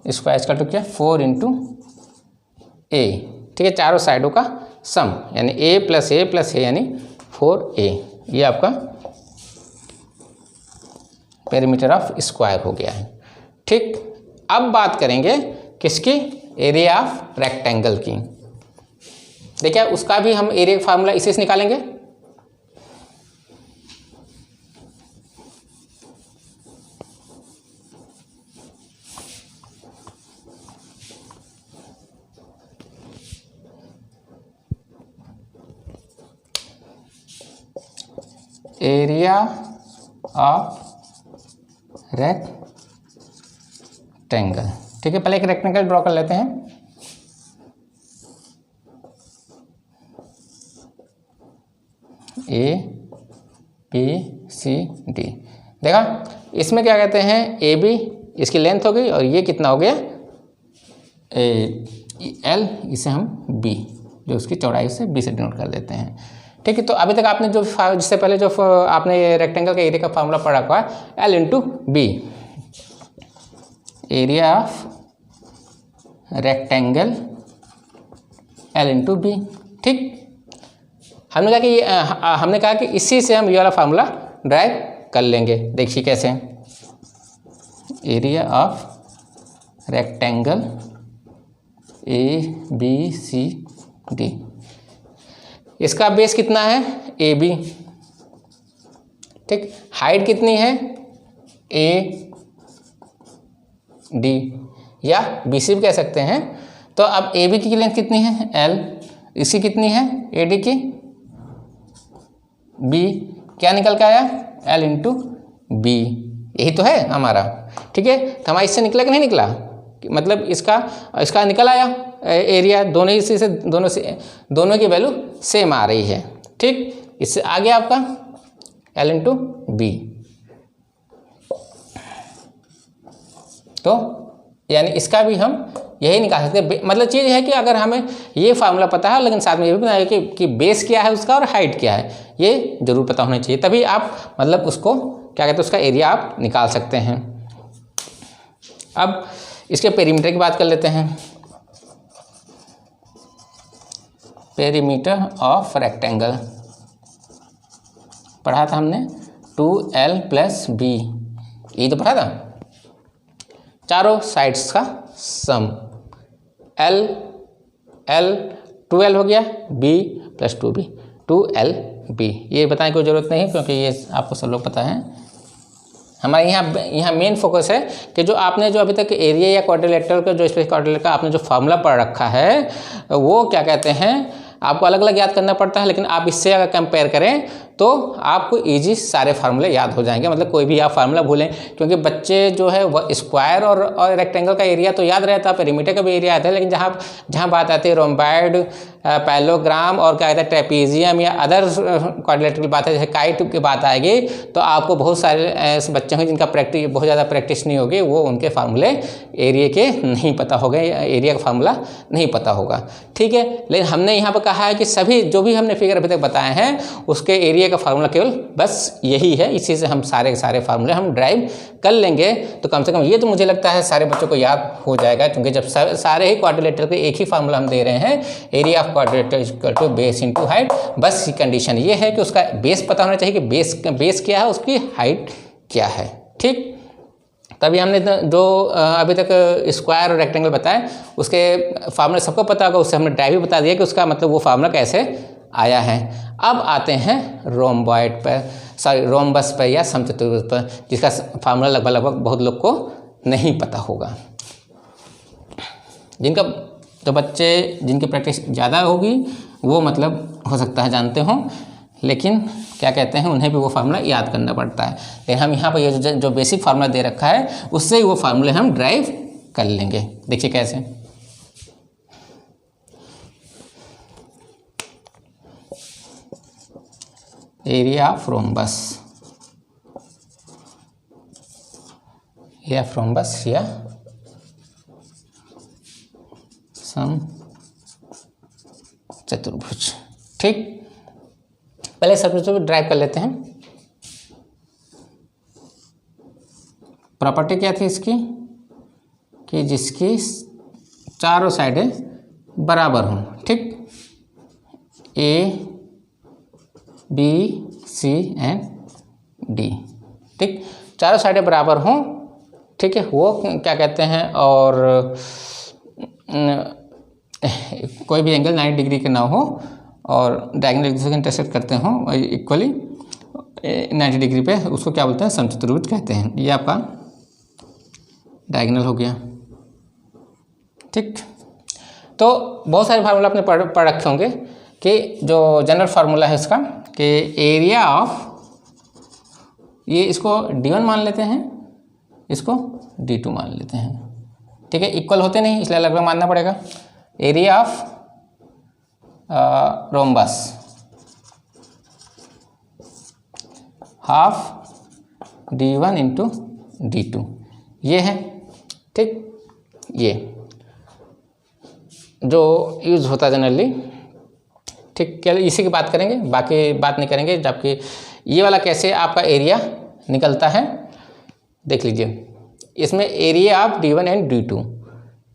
स्क्वायर इसका टू क्या, 4 इंटू A। ठीक है, चारों साइडों का सम यानी A प्लस A यानी 4A, ये आपका पेरीमीटर ऑफ स्क्वायर हो गया है। ठीक, अब बात करेंगे किसकी, एरिया ऑफ रेक्टेंगल की। देखिए उसका भी हम एरिया फार्मूला इसी से निकालेंगे। Area of rectangle. ठीक है, पहले एक रेक्टेंगल ड्रॉ कर लेते हैं। ABCD, देखा इसमें क्या कहते हैं, AB इसकी लेंथ हो गई, और ये कितना हो गया L, इसे हम B, जो उसकी चौड़ाई से B से डिनोट कर देते हैं। ठीक है। तो अभी तक आपने जो जिससे पहले जो आपने रेक्टेंगल का एरिया का फार्मूला पढ़ा हुआ है L into B, area of rectangle L into B. ठीक, हमने कहा कि इसी से हम ये वाला फार्मूला ड्राइव कर लेंगे। देखिए कैसे, एरिया ऑफ रेक्टेंगल ABCD, इसका बेस कितना है AB, ठीक, हाइट कितनी है AD या BC भी कह सकते हैं। तो अब AB की लेंथ कितनी है L, इसी कितनी है AD की B, क्या निकल के आया L इंटू B, यही तो है हमारा। ठीक है, तो हमारा इससे निकला कि नहीं निकला, मतलब इसका निकल आया एरिया, दोनों की वैल्यू सेम आ रही है। ठीक, इससे आ गया आपका L इंटू बी। तो यानी इसका भी हम यही निकाल सकते। मतलब चीज़ है कि अगर हमें ये फार्मूला पता है, लेकिन साथ में ये भी पता है कि बेस क्या है उसका और हाइट क्या है, ये जरूर पता होना चाहिए, तभी आप मतलब उसको क्या कहते हैं, उसका एरिया आप निकाल सकते हैं। अब इसके पेरीमीटर की बात कर लेते हैं। पेरीमीटर ऑफ रेक्टेंगल पढ़ा था हमने 2L + B, यही तो पढ़ा था, चारों साइड्स का सम। L 2L हो गया, B + 2B 2LB। ये बताने की ज़रूरत नहीं क्योंकि ये आपको सब लोग पता है। हमारे यहाँ मेन फोकस है कि जो आपने जो अभी तक एरिया या क्वाड्रिलेटरल का जो स्पेस क्वाड्रिलेटरल का आपने जो फार्मूला पढ़ रखा है वो क्या कहते हैं, आपको अलग अलग याद करना पड़ता है, लेकिन आप इससे अगर कंपेयर करें तो आपको इजी सारे फार्मूले याद हो जाएंगे। मतलब कोई भी आप फार्मूला भूलें, क्योंकि बच्चे जो है वह स्क्वायर और रेक्टेंगल का एरिया तो याद रहता है, पेरीमीटर का भी एरिया आता है, लेकिन जहाँ बात आती है रोम्बाइड, पैरेललोग्राम और क्या कहते हैं ट्रेपीजियम या अदर क्वाड्रिलेटरल की बात है, जैसे काइट की बात आएगी, तो आपको बहुत सारे ऐसे बच्चे हैं जिनका बहुत ज़्यादा प्रैक्टिस नहीं होगी, वो उनके फार्मूले एरिया के नहीं पता होगा या एरिया का फार्मूला नहीं पता होगा। ठीक है, लेकिन हमने यहाँ पर कहा है कि सभी जो भी हमने फिगर अभी तक बताए हैं उसके एरिया का फार्मूला केवल बस यही है, इसी से हम सारे फार्मूले हम ड्राइव कर लेंगे। तो कम से कम ये तो मुझे लगता है सारे बच्चों को याद हो जाएगा, क्योंकि जब सारे ही क्वाड्रिलेटरल के एक ही फार्मूला हम दे रहे हैं, area of quadrilateral equal to base into height. बस कंडीशन ये है कि उसका बेस पता होना चाहिए कि बेस क्या है, उसकी हाइट क्या है। ठीक, तभी हमने जो अभी तक स्क्वायर और रेक्टेंगल बताए उसके फार्मूले सबको पता होगा, उससे हमने ड्राइव भी बता दिया कि उसका मतलब वो फार्मूला कैसे आया है। अब आते हैं रोम्बॉइड पर, सॉरी रोम्बस पर या समचतुर्भुज पर, जिसका फार्मूला लगभग बहुत लोग को नहीं पता होगा। जो बच्चे जिनकी प्रैक्टिस ज़्यादा होगी वो मतलब हो सकता है जानते हों, लेकिन क्या कहते हैं उन्हें भी वो फार्मूला याद करना पड़ता है। लेकिन हम यहाँ पर ये जो बेसिक फार्मूला दे रखा है उससे ही वो फार्मूले हम ड्राइव कर लेंगे। देखिए कैसे, एरिया ऑफ रोम्बस, या समचतुर्भुज। ठीक, पहले समचतुर्भुज ड्राइव कर लेते हैं। प्रॉपर्टी क्या थी इसकी, कि जिसकी चारों साइडें बराबर हों। ठीक, ABCD, ठीक, चारों साइडें बराबर हों। ठीक है, वो क्या कहते हैं, और कोई भी एंगल 90 डिग्री के ना हो और डायगोनल एक दूसरे के इंटरसेक्ट करते हों इक्वली 90 डिग्री पे, उसको क्या बोलते हैं, समचतुर्भुज कहते हैं। ये आपका डायगोनल हो गया। ठीक, तो बहुत सारे फार्मूला आपने पढ़ रखे होंगे कि जो जनरल फार्मूला है इसका कि एरिया ऑफ, ये इसको D1 मान लेते हैं, इसको D2 मान लेते हैं। ठीक है, इक्वल होते नहीं इसलिए अलग अलग मानना पड़ेगा। Area of rhombus half D1 into D2, ये है। ठीक, ये जो यूज़ होता है जनरली ठीक, क्या इसी की बात करेंगे, बाकी बात नहीं करेंगे। जबकि ये वाला कैसे आपका एरिया निकलता है देख लीजिए, इसमें area of D1 and D2,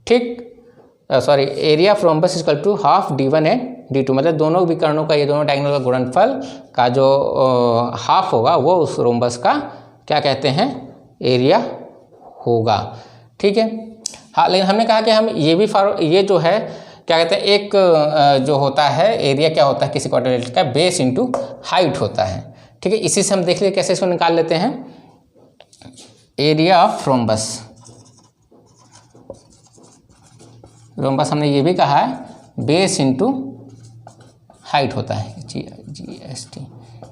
ठीक, sorry, area of rhombus equal to half D1 and D2, मतलब दोनों विकर्णों का, ये दोनों डायगोनल का गुणनफल का जो हाफ होगा वो उस रोम्बस का क्या कहते हैं, एरिया होगा। ठीक है, हाँ, लेकिन हमने कहा कि हम ये भी ये जो है क्या कहते हैं, एक जो होता है एरिया क्या होता है किसी क्वाड्रिलेटरल का, बेस इंटू हाइट होता है। ठीक है, इसी से हम देख लीजिए कैसे इसको निकाल लेते हैं। एरिया ऑफ रोम्बस, रोम्बस हमने ये भी कहा है बेस इंटू हाइट होता है, GST,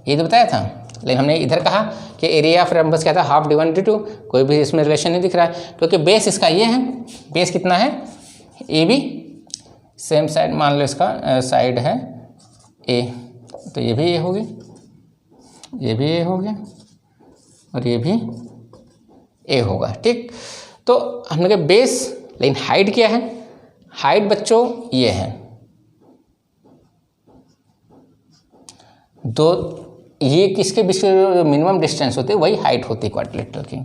ये तो बताया था। लेकिन हमने इधर कहा कि एरिया ऑफ रोम्बस क्या था, हाफ D1 D2, कोई भी इसमें रिलेशन नहीं दिख रहा है क्योंकि बेस इसका ये है, बेस कितना है, AB, सेम साइड मान लो इसका साइड है A, तो ये भी A होगी, ये भी A हो गया और ये भी A होगा। ठीक, तो हमने कहा बेस, लेकिन हाइट क्या है, हाइट बच्चों ये है, दो, ये किसके बीच में मिनिमम डिस्टेंस होती है वही हाइट होती है क्वाड्रिलेटरल की।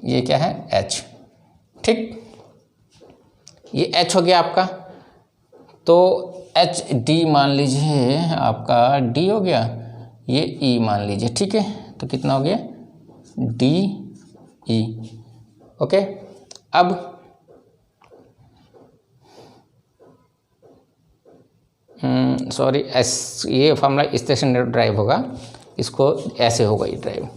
ये क्या है, H, ठीक, ये H हो गया आपका, तो HD मान लीजिए आपका D हो गया, ये E मान लीजिए। ठीक है, तो कितना हो गया, DE। ओके, अब सॉरी, ये फॉर्मूला इस तरह से ड्राइव होगा, इसको ऐसे होगा ये ड्राइव।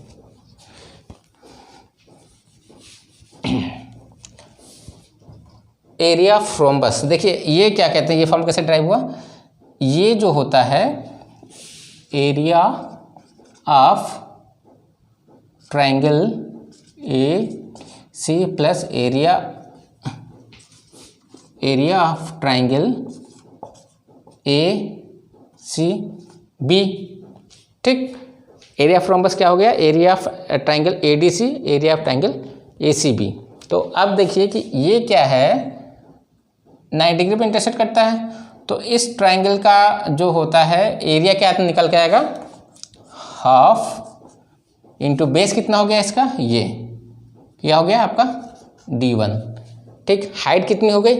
एरिया ऑफ रोम्बस, देखिए ये क्या कहते हैं, ये फॉर्मूला कैसे ड्राइव हुआ, ये जो होता है area of triangle AC plus area of triangle ACB। ठीक, एरिया ऑफ रोम्बस क्या हो गया, area of triangle ADC, area of triangle ACB। तो अब देखिए कि ये क्या है, 90 डिग्री पे इंटरसेक्ट करता है, तो इस ट्रायंगल का जो होता है एरिया क्या निकल के आएगा, हाफ इंटू बेस कितना हो गया इसका, ये क्या हो गया आपका D1। ठीक, हाइट कितनी हो गई,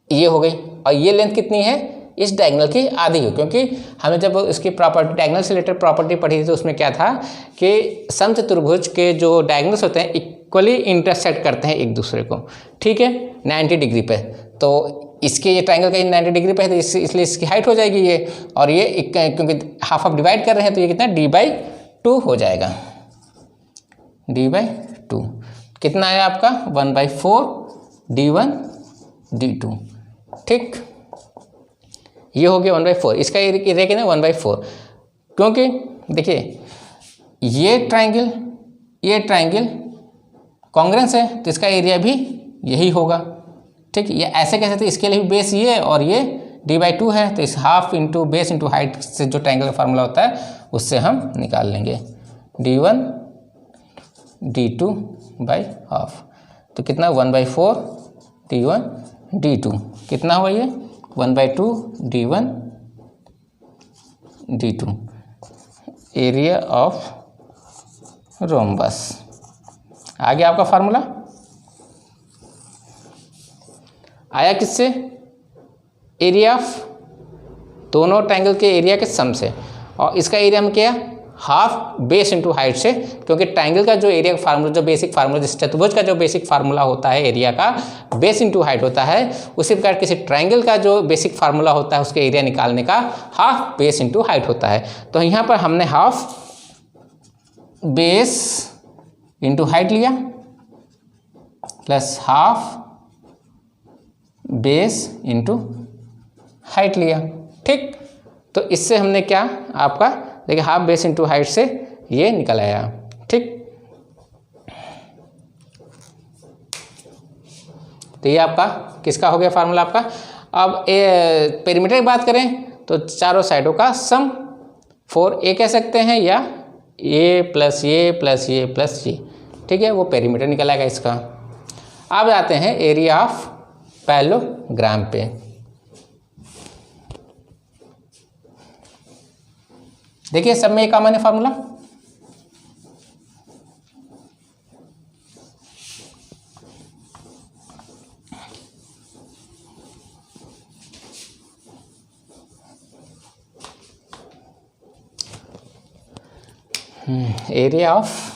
ये हो गई, और ये लेंथ कितनी है, इस डायगोनल की आधी हो, क्योंकि हमने जब इसकी प्रॉपर्टी डायगोनल से रिलेटेड प्रॉपर्टी पढ़ी थी तो उसमें क्या था कि समचतुर्भुज के जो डायगोनल्स होते हैं इक्वली इंटरसेक्ट करते हैं एक दूसरे को। ठीक है, 90 डिग्री पे, तो इसके ये ट्रायंगल का 90 डिग्री पे है तो इसलिए इसकी हाइट हो जाएगी ये, और ये क्योंकि हाफ ऑफ डिवाइड कर रहे हैं तो ये कितना D/2 हो जाएगा, D/2 कितना आया आपका 1/4 D1 D2। ठीक, ये हो गया 1/4, इसका एरिया कितना 1/4, क्योंकि देखिए ये ट्रायंगल कॉन्ग्रेंस है तो इसका एरिया भी यही होगा। ठीक, ये ऐसे कैसे, तो इसके लिए भी बेस ये और ये D/2 है, तो इस half into base into height से जो ट्रायंगल का फार्मूला होता है उससे हम निकाल लेंगे D1 D2/हाफ, तो कितना 1/4 D1 D2, कितना हुआ ये 1/2 D1 D2, area of rhombus. आ गया आपका फार्मूला, आया किससे, एरिया ऑफ दोनों ट्रायंगल के एरिया के सम से, और इसका एरिया हम क्या, हाफ बेस इंटू हाइट से, क्योंकि ट्रायंगल का जो एरिया फार्मूला, जो बेसिक फार्मूला, जिस चतुर्भुज का जो बेसिक फार्मूला होता है एरिया का, बेस इंटू हाइट होता है, उसी प्रकार किसी ट्रायंगल का जो बेसिक फार्मूला होता है उसके एरिया निकालने का हाफ बेस इंटू हाइट होता है। तो यहाँ पर हमने हाफ बेस इंटू हाइट लिया plus half base into height लिया। ठीक, तो इससे हमने क्या आपका देखिए हाफ बेस इंटू हाइट से ये निकल आया। ठीक, तो ये आपका किसका हो गया फार्मूला आपका। अब पेरीमीटर की बात करें तो चारों साइडों का सम 4a कह सकते हैं या a प्लस ये प्लस ये प्लस ये। ठीक है, वो पेरीमीटर निकल आएगा इसका। अब आते हैं एरिया ऑफ पैरेललोग्राम पे। देखिए सब में एक कॉमन है फार्मूला, एरिया ऑफ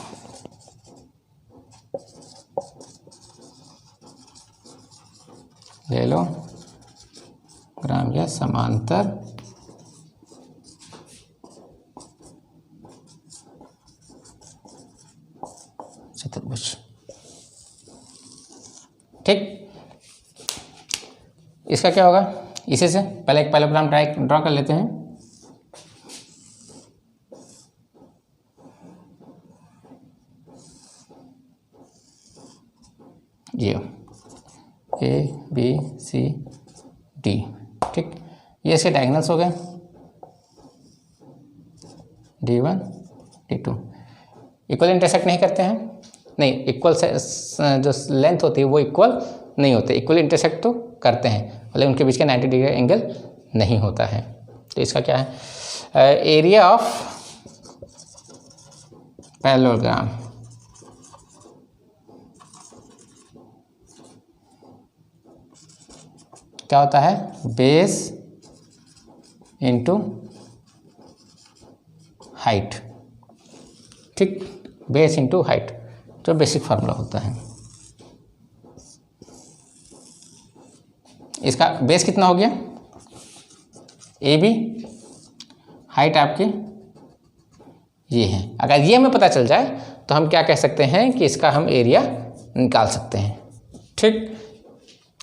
ले लो ग्राम या समांतर चतुर्भुज। ठीक, इसका क्या होगा, इसी से पहले एक पैरेललोग्राम ड्रॉ कर लेते हैं। ये ए बी सी डी, ठीक, ये इसके डायगोनल्स हो गए, D1 D2। इक्वल इंटरसेक्ट नहीं करते हैं, नहीं इक्वल जो लेंथ होती है वो इक्वल नहीं होते, इक्वल इंटरसेक्ट तो करते हैं, लेकिन उनके बीच का 90 डिग्री एंगल नहीं होता है। तो इसका क्या है, एरिया ऑफ पैरेललोग्राम क्या होता है, बेस इंटू हाइट। ठीक, बेस इंटू हाइट जो बेसिक फार्मूला होता है। इसका बेस कितना हो गया, ए बी, हाइट आपकी ये है। अगर ये हमें पता चल जाए तो हम क्या कह सकते हैं कि इसका हम एरिया निकाल सकते हैं। ठीक,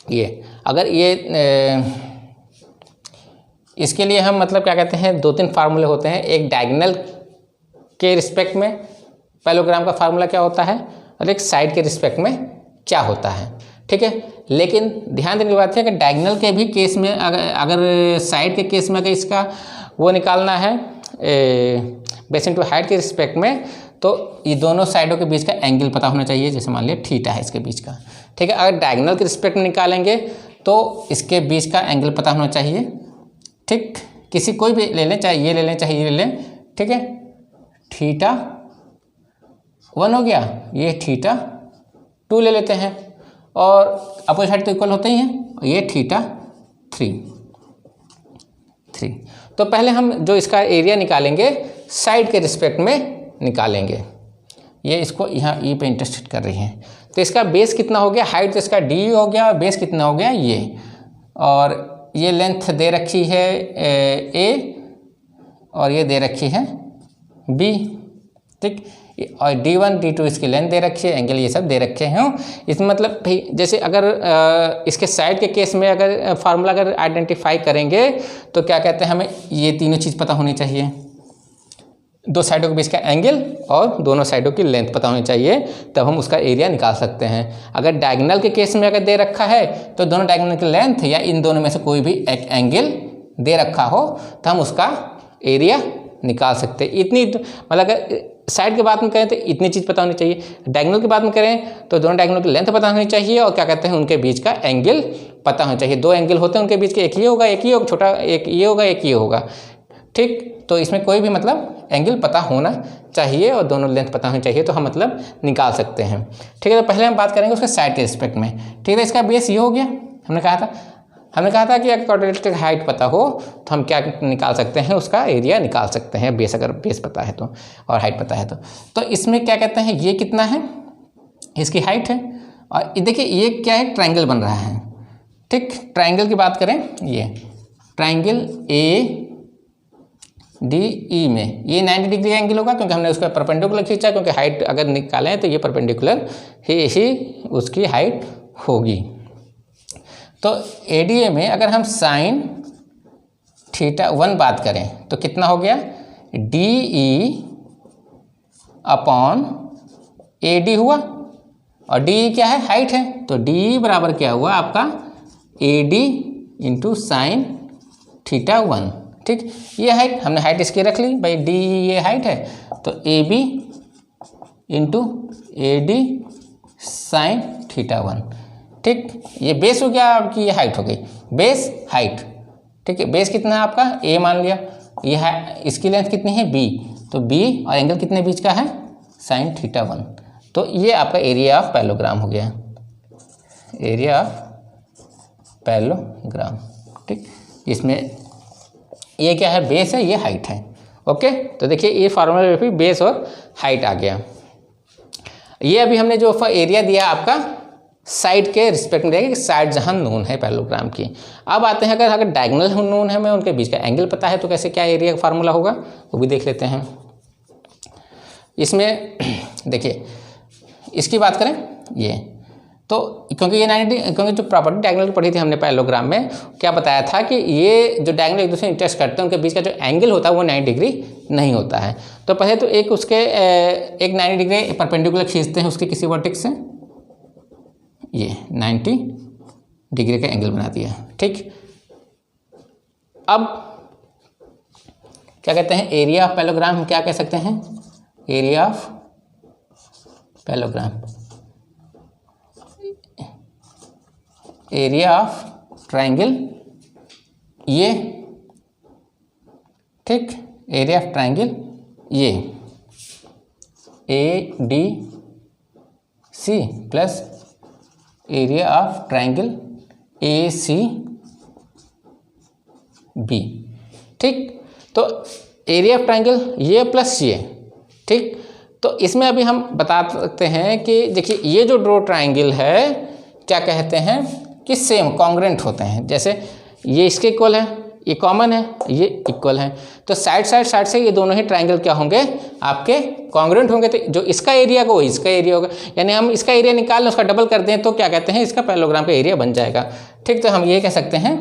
ये अगर ये इसके लिए हम मतलब क्या कहते हैं, 2-3 फार्मूले होते हैं। एक डायगोनल के रिस्पेक्ट में पैरेललोग्राम का फार्मूला क्या होता है और एक साइड के रिस्पेक्ट में क्या होता है। ठीक है, लेकिन ध्यान देने की बात है कि डायगोनल के भी केस में अगर साइड के केस में अगर इसका वो निकालना है बेस इनटू हाइट के रिस्पेक्ट में, तो ये दोनों साइडों के बीच का एंगल पता होना चाहिए। जैसे मान लिया थीटा है इसके बीच का, ठीक है। अगर डायगोनल के रिस्पेक्ट में निकालेंगे तो इसके बीच का एंगल पता होना चाहिए। ठीक, किसी कोई भी ले लें, चाहे ये ले लें चाहे ये ले लें, ठीक है। थीटा 1 हो गया, ये थीटा 2 ले लेते हैं, और अपोजिट साइड तो इक्वल होते ही हैं, ये थीटा 3। तो पहले हम जो इसका एरिया निकालेंगे साइड के रिस्पेक्ट में निकालेंगे। ये इसको यहाँ ई पे इंटरसेक्ट कर रही हैं, तो इसका बेस कितना हो गया, हाइट तो इसका डी हो गया, बेस कितना हो गया ये, और ये लेंथ दे रखी है ए और ये दे रखी है बी। ठीक, और D1 D2 इसकी लेंथ दे रखी है, एंगल ये सब दे रखे हैं। इसमें मतलब भाई जैसे अगर इसके साइड के केस में अगर फार्मूला अगर आइडेंटिफाई करेंगे तो क्या कहते हैं, हमें ये तीनों चीज़ पता होनी चाहिए। दो साइडों के बीच का एंगल और दोनों साइडों की लेंथ पता होनी चाहिए, तब हम उसका एरिया निकाल सकते हैं। अगर डायगोनल के केस में अगर दे रखा है तो दोनों डायगोनल की लेंथ या इन दोनों में से कोई भी एक एंगल दे रखा हो तो हम उसका एरिया निकाल सकते हैं। इतनी मतलब अगर साइड की बात में करें तो इतनी चीज़ पता होनी चाहिए, डायगोनल की बात में करें तो दोनों डायगोनल की लेंथ पता होनी चाहिए, और क्या कहते हैं उनके बीच का एंगल पता होना चाहिए। दो एंगल होते हैं उनके बीच के, एक ये होगा, एक ये होगा, छोटा एक ये होगा, एक ये होगा। ठीक, तो इसमें कोई भी मतलब एंगल पता होना चाहिए और दोनों लेंथ पता होनी चाहिए, तो हम मतलब निकाल सकते हैं। ठीक है, तो पहले हम बात करेंगे उसके साइड के रिस्पेक्ट में। ठीक है, इसका बेस ये हो गया। हमने कहा था कि अगर क्वाड्रेटिक हाइट पता हो तो हम क्या निकाल सकते हैं, उसका एरिया निकाल सकते हैं, बेस अगर बेस पता है तो और हाइट पता है तो इसमें क्या कहते हैं, ये कितना है, इसकी हाइट है, और देखिए ये क्या है, ट्रायंगल बन रहा है। ठीक, ट्रायंगल की बात करें, ये ट्रायंगल ADE में ये 90 डिग्री एंगल होगा, क्योंकि हमने उसका परपेंडिकुलर खींचा, क्योंकि हाइट अगर निकालें तो ये परपेंडिकुलर ही उसकी हाइट होगी। तो ADA में अगर हम साइन θ1 बात करें तो कितना हो गया, DE अपॉन AD हुआ, और DE क्या है, हाइट है, तो DE बराबर क्या हुआ आपका AD इंटू साइन θ1। ठीक, ये हाइट हमने हाइट इसकी रख ली भाई, DE ये हाइट है, तो AB इंटू AD साइन θ1। ठीक, ये बेस हो गया आपकी, ये हाइट हो गई, बेस हाइट। ठीक है, बेस कितना है आपका a मान लिया, ये है, इसकी लेंथ कितनी है b, तो b और एंगल कितने बीच का है sin θ1। तो ये आपका एरिया ऑफ पैरेललोग्राम हो गया, एरिया ऑफ पैरेललोग्राम। ठीक, इसमें ये क्या है, बेस है, ये हाइट है। ओके, तो देखिए ये फार्मूला भी बेस और हाइट आ गया। ये अभी हमने जो एरिया दिया आपका साइड के रिस्पेक्ट में दिया कि साइड जहाँ नोन है पैरेललोग्राम की। अब आते हैं, अगर डायगोनल नोन है, हमें उनके बीच का एंगल पता है, तो कैसे क्या एरिया का फार्मूला होगा वो भी देख लेते हैं। इसमें देखिए, इसकी बात करें ये तो, क्योंकि ये 90, क्योंकि जो प्रॉपर्टी डायगोनल की पढ़ी थी हमने पैरेललोग्राम में, क्या बताया था कि ये जो डायगोनल एक दूसरे इंटरसेक्ट करते हैं उनके बीच का जो एंगल होता है वो 90 डिग्री नहीं होता है। तो पहले तो एक उसके एक 90 डिग्री परपेंडिकुलर खींचते हैं उसके किसी वर्टेक्स से, ये 90 डिग्री का एंगल बना दिया। ठीक, अब क्या कहते हैं, एरिया ऑफ पैरेललोग्राम हम क्या कह सकते हैं, area of parallelogram, area of triangle ये। ठीक, एरिया ऑफ ट्रायंगल ये ADC plus area of triangle ACB। ठीक, तो एरिया ऑफ ट्रायंगल ये प्लस ये। ठीक, तो इसमें अभी हम बता सकते हैं कि देखिए ये जो दो ट्रायंगल है क्या कहते हैं कि सेम कॉन्ग्रेंट होते हैं। जैसे ये इसके इक्वल है, ये कॉमन है, ये इक्वल है, तो साइड से ये दोनों ही ट्रायंगल क्या होंगे आपके कॉन्ग्रेंट होंगे। तो जो इसका एरिया को वही इसका एरिया होगा, यानी हम इसका एरिया निकाल लें उसका डबल कर दें तो क्या कहते हैं इसका पैरेललोग्राम का एरिया बन जाएगा। ठीक, तो हम ये कह सकते हैं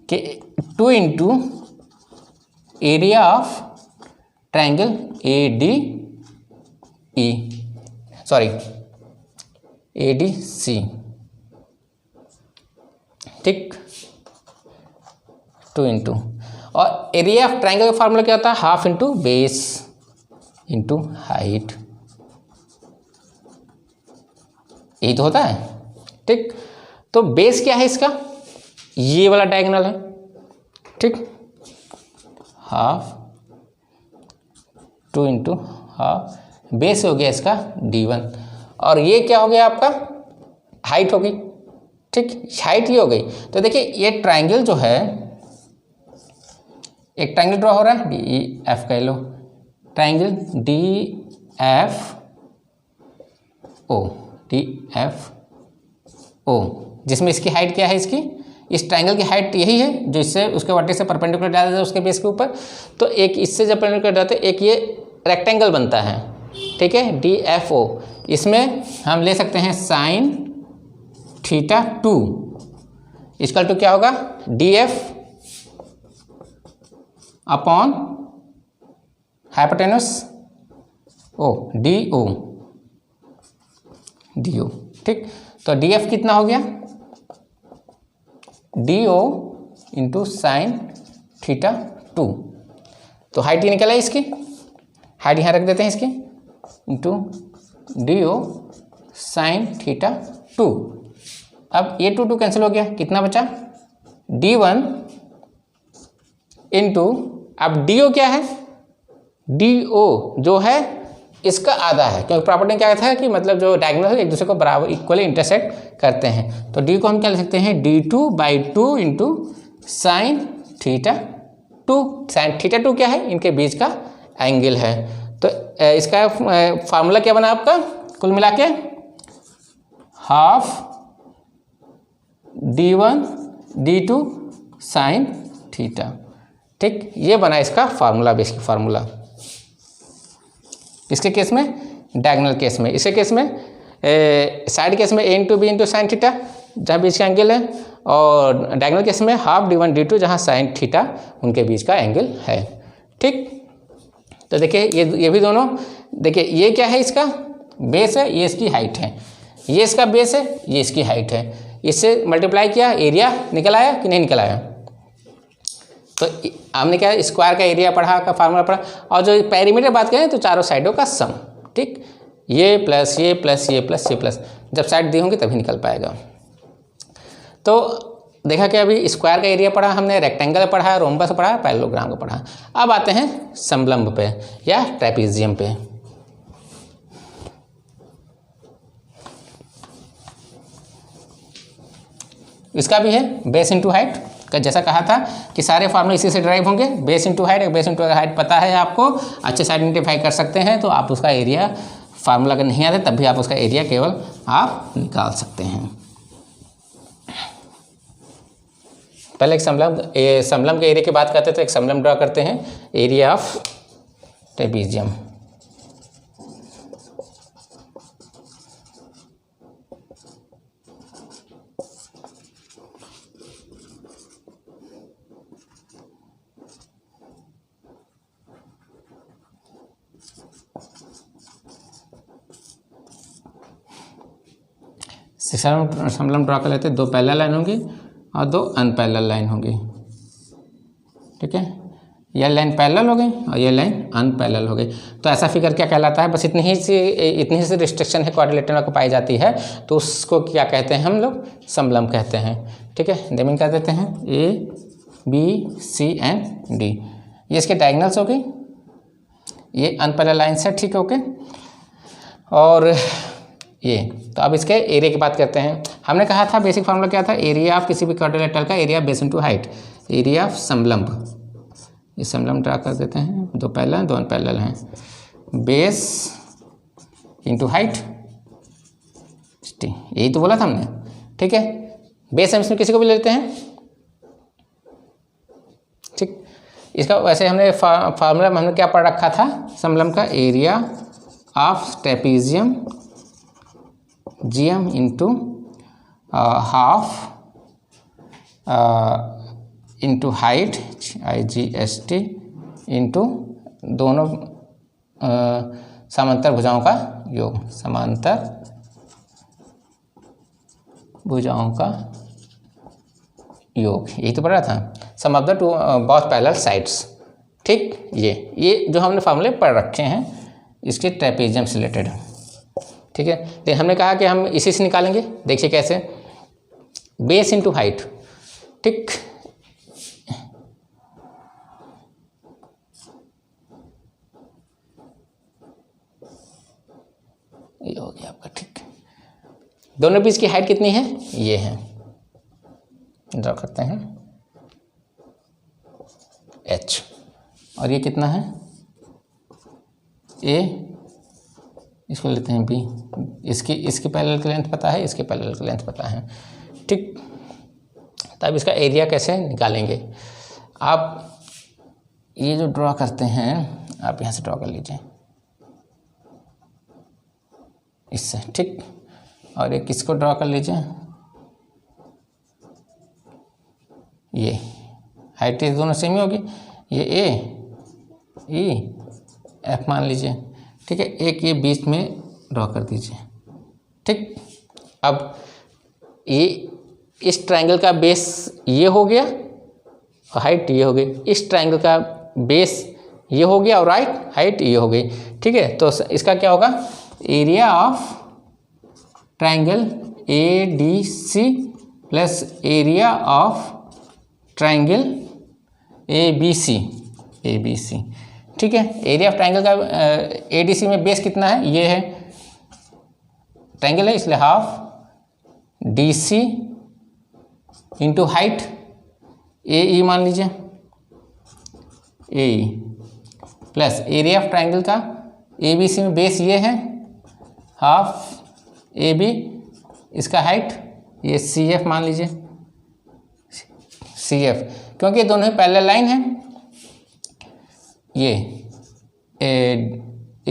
कि 2 into area of triangle ADC। ठीक, 2 इंटू, और एरिया ऑफ ट्रायंगल का फार्मूला क्या होता है, half into base into height, यही तो होता है। ठीक, तो बेस क्या है इसका, ये वाला डायगोनल है। ठीक, हाफ 2 इंटू हाफ, बेस हो गया इसका D1, और ये क्या हो गया आपका हाइट हो गई। ठीक, हाइट ये हो गई। तो देखिए ये ट्रायंगल जो है, एक ट्रायंगल ड्रॉ हो रहा है DEF कह लो, ट्रायंगल DFO, जिसमें इसकी हाइट क्या है, इसकी इस ट्रायंगल की हाइट यही है जो इससे उसके वर्टेक्स से परपेंडिकुलर डाला जाता है उसके बेस के ऊपर। तो एक इससे जब परपेंडिकुलर डालते हैं एक ये रेक्टेंगल बनता है। ठीक है, DFO, इसमें हम ले सकते हैं sin θ2 इक्वल टू क्या होगा, DF अपॉन हाइपोटेनस DO। ठीक, तो DF कितना हो गया, DO इंटू साइन θ2। तो हाइट ये निकला है इसकी, हाइट यहाँ रख देते हैं इसकी, इंटू DO साइन θ2। अब ये 2 कैंसिल हो गया, कितना बचा D1 इंटू, अब DO क्या है, DO जो है इसका आधा है, क्योंकि प्रॉपर्टी क्या था कि मतलब जो डायगोनल एक दूसरे को बराबर इक्वली इंटरसेक्ट करते हैं। तो D को हम क्या लिख सकते हैं, D2/2 इंटू साइन θ2। साइन θ2 क्या है, इनके बीच का एंगल है। तो इसका फार्मूला क्या बना आपका, कुल मिला के हाफ D1 D2 साइन θ। ठीक, ये बना इसका फार्मूला, बेसिक फार्मूला इसके केस में, डायगोनल केस में। इसके केस में साइड केस में A into B into sine θ जहाँ बीच का एंगल है, और डायगोनल केस में हाफ D1 D2 जहाँ साइन θ उनके बीच का एंगल है। ठीक, तो देखिए ये भी दोनों, देखिए ये क्या है, इसका बेस है, ये इसकी हाइट है, ये इसका बेस है, ये इसकी हाइट है। इससे मल्टीप्लाई किया, एरिया निकल आया कि नहीं निकल आया। तो हमने क्या स्क्वायर का एरिया पढ़ा, का फार्मूला पढ़ा, और जो पेरीमीटर बात करें तो चारों साइडों का सम। ठीक, ये प्लस ये प्लस ये प्लस ये प्लस, जब साइड दी होंगी तभी निकल पाएगा। तो देखा कि अभी स्क्वायर का एरिया पढ़ा हमने, रेक्टेंगल पढ़ा, रोम्बस पढ़ा, पैरेललोग्राम को पढ़ा। अब आते हैं समलंब पे या ट्रेपीजियम पे। इसका भी है बेस इंटू हाइट का, जैसा कहा था कि सारे फार्मूले इसी से ड्राइव होंगे। Base into height, base into height पता है आपको, अच्छे से आइडेंटिफाई कर सकते हैं, तो आप उसका एरिया फार्मूला अगर नहीं आता तब भी आप उसका एरिया केवल आप निकाल सकते हैं। पहले एक समलंब के एरिया की बात करते हैं, तो एक समलंब ड्रा करते हैं, एरिया ऑफ ट्रेपीजियम। समलंब ड्रा कर लेते हैं, दो पैरेलल लाइन होंगी और दो अनपैरेलल लाइन होंगी। ठीक है, यह लाइन पैरेलल हो गई और ये लाइन अनपैरेलल हो गई। तो ऐसा फिगर क्या कहलाता है? बस इतनी ही सी रिस्ट्रिक्शन है क्वाड्रिलेटरल को पाई जाती है, तो उसको क्या कहते हैं हम लोग? समलंब कहते हैं। ठीक है, नेमिंग कर देते हैं A B C and D. ये इसके डायगोनल्स हो गई, ये अनपैरेलल लाइन से। ठीक है, ओके। और ये तो अब इसके एरिया की बात करते हैं। हमने कहा था बेसिक फार्मूला क्या था? एरिया ऑफ किसी भी क्वाड्रिलेटरल का area base into height, area of समलंब। ये समलंब ड्रा कर देते हैं, दो पैरेलल दो अनपैरेलल हैं, बेस इनटू हाइट, यही तो बोला था हमने। ठीक है, बेस हम इसमें किसी को भी ले लेते हैं। ठीक, इसका वैसे हमने फार्मूला हमने क्या पढ़ रखा था? समलंब का area of trapezium GM into half into height IGST into दोनों समांतर भुजाओं का योग, समांतर भुजाओं का योग, यही तो पढ़ रहा था। Sum of the two both parallel sides. ठीक, ये जो हमने फार्मूले पढ़ रखे हैं इसके ट्रेपीजियम से रिलेटेड। ठीक है, तो हमने कहा कि हम इसी से निकालेंगे। देखिए कैसे, बेस इनटू हाइट। ठीक, ये हो गया आपका। ठीक, दोनों बीच की हाइट कितनी है? ये है, ड्रॉ करते हैं h, और ये कितना है? a, इसको लेते हैं b। इसकी पैरेलल की लेंथ पता है, इसके पैरेलल की लेंथ पता है। ठीक, तब इसका एरिया कैसे निकालेंगे? आप ये जो ड्रॉ करते हैं, आप यहाँ से ड्रॉ कर लीजिए इससे। ठीक, और एक इसको ड्रॉ कर लीजिए, ये हाइट दोनों सेम ही होगी, ये ए ई एफ मान लीजिए। ठीक है, एक ये बीच में ड्रॉ कर दीजिए। ठीक, अब ये इस ट्रायंगल का बेस ये हो गया और हाइट ये हो गई, इस ट्रायंगल का बेस ये हो गया और हाइट ये हो गई। ठीक है, तो इसका क्या होगा? Area of triangle ADC plus area of triangle ABC। ठीक है, एरिया ऑफ ट्रायंगल का ADC में बेस कितना है? ये है, ट्रायंगल है इसलिए half DC into height AE मान लीजिए, AE plus area of triangle का ABC में बेस ये है, हाफ AB, इसका हाइट ये CF मान लीजिए, CF, क्योंकि दोनों ही पैरेलल लाइन है। ये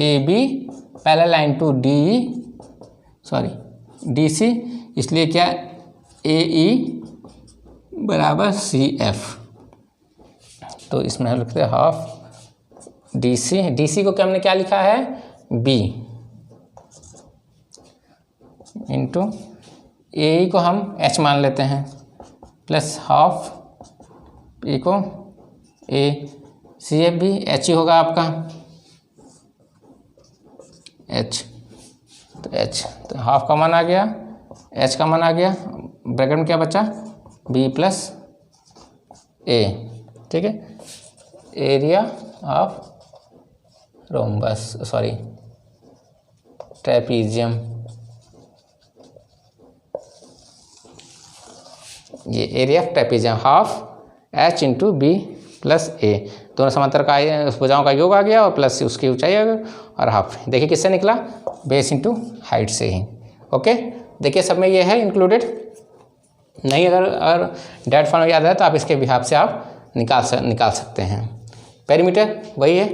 AB parallel line to DC, इसलिए क्या AE बराबर CF। तो इसमें हम लिखते हैं हाफ DC को क्या हमने क्या लिखा है? B इंटू AE को हम H मान लेते हैं, प्लस हाफ E को A, CF भी H ही होगा आपका, H, तो H, तो हाफ का मान आ गया, H का मान आ गया, ब्रैकेट में क्या बचा, बी प्लस ए, ठीक है। Area of rhombus, sorry trapezium, ये area of trapezium half H into B plus A, दोनों समांतर का भुजाओं का योग आ गया और प्लस उसकी ऊंचाई आ गई और हाफ। देखिए किससे निकला, बेस इंटू हाइट से ही। ओके, देखिए सब में ये है इंक्लूडेड। नहीं अगर डेट फॉर्म याद है तो आप इसके बिहाफ से आप निकाल सकते हैं। पेरीमीटर वही है,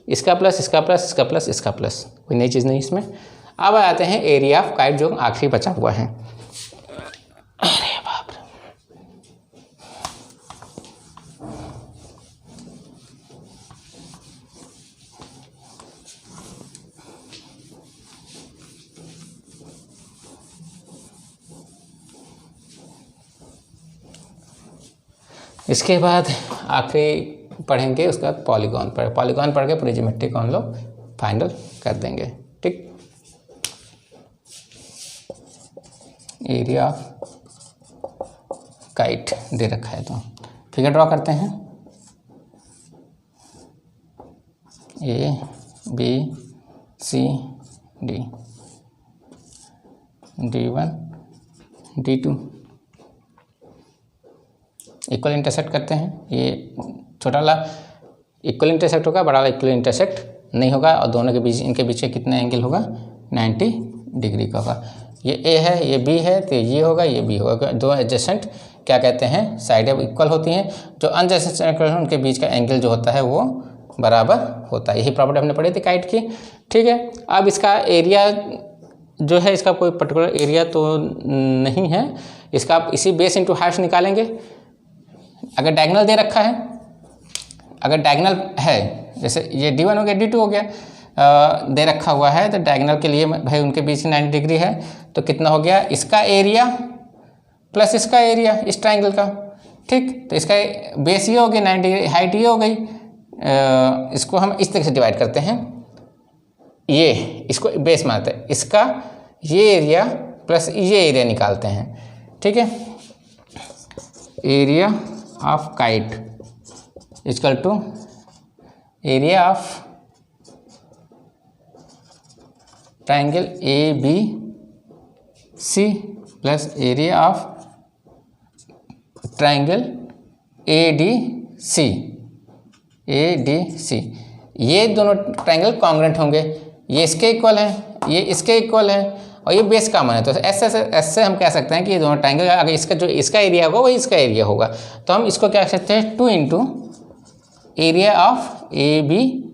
इसका प्लस इसका प्लस इसका प्लस इसका प्लस, कोई नई चीज़ नहीं इसमें। अब आते हैं एरिया ऑफ काइट जो आखिरी बचा हुआ है। अरे बाप रे, इसके बाद आखिरी पढ़ेंगे, उसके बाद पॉलीगॉन पढ़ के पूरी ज्योमेट्री को हम लोग फाइनल कर देंगे। ठीक, एरिया ऑफ काइट दे रखा है तो फिगर ड्रॉ करते हैं। A B C D, D1 D2 equal intersect करते हैं। ये छोटा वाला इक्वल इंटरसेक्ट होगा, बड़ा वाला इक्वल इंटरसेक्ट नहीं होगा और दोनों के बीच, इनके बीच कितना एंगल होगा, 90 डिग्री का होगा। ये ए है, ये बी है, तो ये होगा, ये बी होगा। दो एडजेसेंट क्या कहते हैं, साइड इक्वल होती हैं। जो अनएडजेसेंट उनके बीच का एंगल जो होता है वो बराबर होता है। यही प्रॉपर्टी हमने पढ़ी थी काइट की। ठीक है, अब इसका एरिया जो है, इसका कोई पर्टिकुलर एरिया तो नहीं है, इसका आप इसी बेस इंटू हाइट निकालेंगे। अगर डायगोनल दे रखा है, अगर डायगोनल है, जैसे ये D1 हो गया D2 हो गया, दे रखा हुआ है, तो डायगोनल के लिए भाई उनके बीच 90 डिग्री है, तो कितना हो गया, इसका एरिया प्लस इसका एरिया इस ट्राइंगल का। ठीक, तो इसका बेस ये हो गया 90 डिग्री, हाइट ये हो गई। इसको हम इस तरह से डिवाइड करते हैं, ये इसको बेस मानते हैं, इसका ये एरिया प्लस ये एरिया निकालते हैं। ठीक है, area of kite equal to area of triangle A B C plus area of triangle A D C. ये दोनों ट्राइंगल कॉन्ग्रुएंट होंगे, ये इसके इक्वल है, ये इसके इक्वल है और ये बेस कॉमन है। तो ऐसे हम कह सकते हैं कि ये दोनों ट्राइंगल, अगर इसका जो इसका एरिया होगा वही इसका एरिया होगा, तो हम इसको क्या कह सकते हैं, 2 into area of A B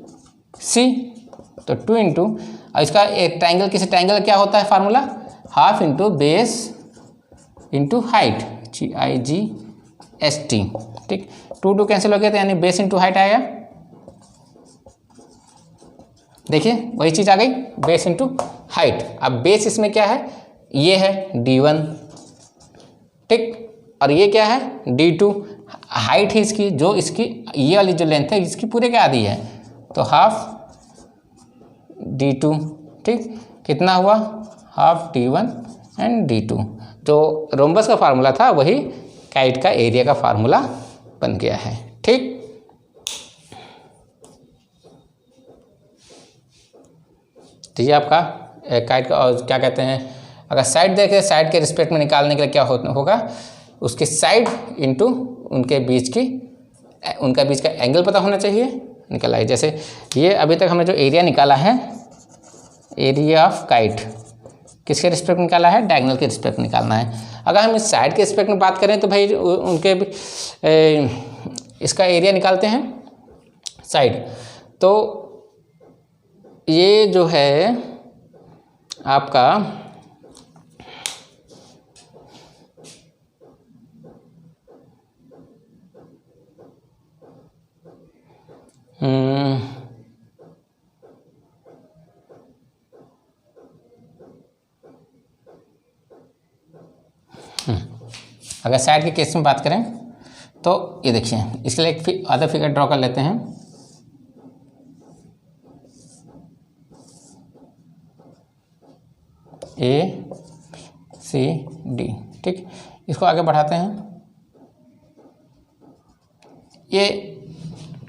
C. तो 2 इंटू, और इसका ट्राइंगल, किसी ट्राइंगल क्या होता है formula, half into base into height, GIGST। ठीक, 2 कैंसिल हो गया, तो यानी बेस इंटू हाइट आया। देखिए वही चीज़ आ गई, बेस इंटू हाइट। अब बेस इसमें क्या है, ये है D1, ठीक, और ये क्या है D2। हाइट है इसकी, जो इसकी ये वाली जो लेंथ है इसकी पूरे के आधी है, तो हाफ D2। ठीक, कितना हुआ, हाफ D1 एंड D2। जो रोम्बस का फार्मूला था वही काइट का एरिया का फार्मूला बन गया है। ठीक, तो ये आपका काइट का, और क्या कहते हैं, अगर साइड देखें, साइड के रिस्पेक्ट में निकालने के लिए क्या होगा, उसकी साइड इंटू उनके बीच का एंगल पता होना चाहिए, निकल आए। जैसे ये अभी तक हमने जो एरिया निकाला है, एरिया ऑफ काइट किसके रिस्पेक्ट में निकाला है, डायगोनल के रिस्पेक्ट में निकालना है। अगर हम इस साइड के रिस्पेक्ट में बात करें तो भाई उनके इसका एरिया निकालते हैं साइड। तो ये जो है आपका अगर साइड के केस में बात करें तो ये देखिए, इसके लिए एक अदर फिगर ड्रॉ कर लेते हैं। A C D, ठीक, इसको आगे बढ़ाते हैं। ये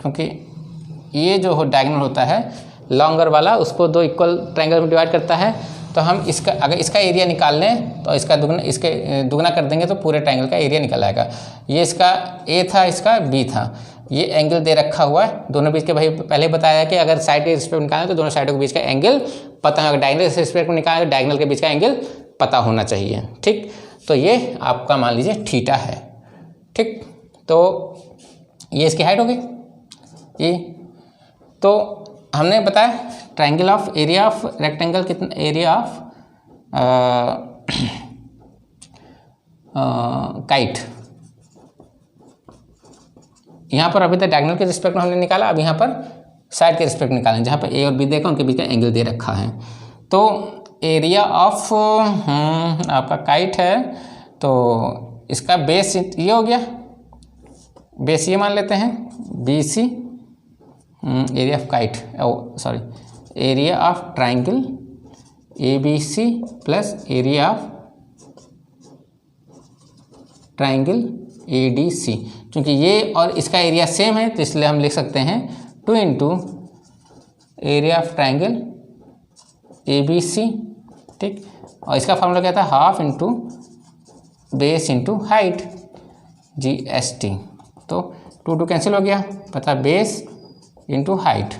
क्योंकि ये जो डायगोनल होता है लॉन्गर वाला, उसको दो इक्वल ट्रायंगल में डिवाइड करता है, तो हम इसका अगर इसका एरिया निकाल लें तो इसका दुगना, इसके दुगना कर देंगे तो पूरे ट्रायंगल का एरिया निकल आएगा। ये इसका ए था, इसका बी था, ये एंगल दे रखा हुआ है दोनों बीच के। भाई पहले ही बताया कि अगर साइड के रिस्पेक्ट में निकालें तो दोनों साइडों के बीच का एंगल पता है, अगर डायगोनल के रिस्पेक्ट में निकालें तो डायगोनल के बीच का एंगल पता होना चाहिए। ठीक, तो ये आपका मान लीजिए थीटा है। ठीक, तो ये इसकी हाइट होगी। ये तो हमने बताया triangle of area of rectangle कितना, एरिया ऑफ काइट। यहाँ पर अभी तक डायगोनल के रिस्पेक्ट में हमने निकाला, अब यहाँ पर साइड के रिस्पेक्ट निकालें, जहाँ पर ए और बी देखा उनके बीच का एंगल दे रखा है। तो एरिया ऑफ आपका काइट है, तो इसका बेस ये हो गया, बेस ये मान लेते हैं B C, area of kite, sorry area of triangle A B C plus area of triangle A D C. क्योंकि ये और इसका एरिया सेम है तो इसलिए हम लिख सकते हैं 2 into area of triangle A B C. ठीक, और इसका फॉर्मूला क्या था, half into base into height G S T. तो 2 कैंसिल हो गया, पता बेस इंटू हाइट।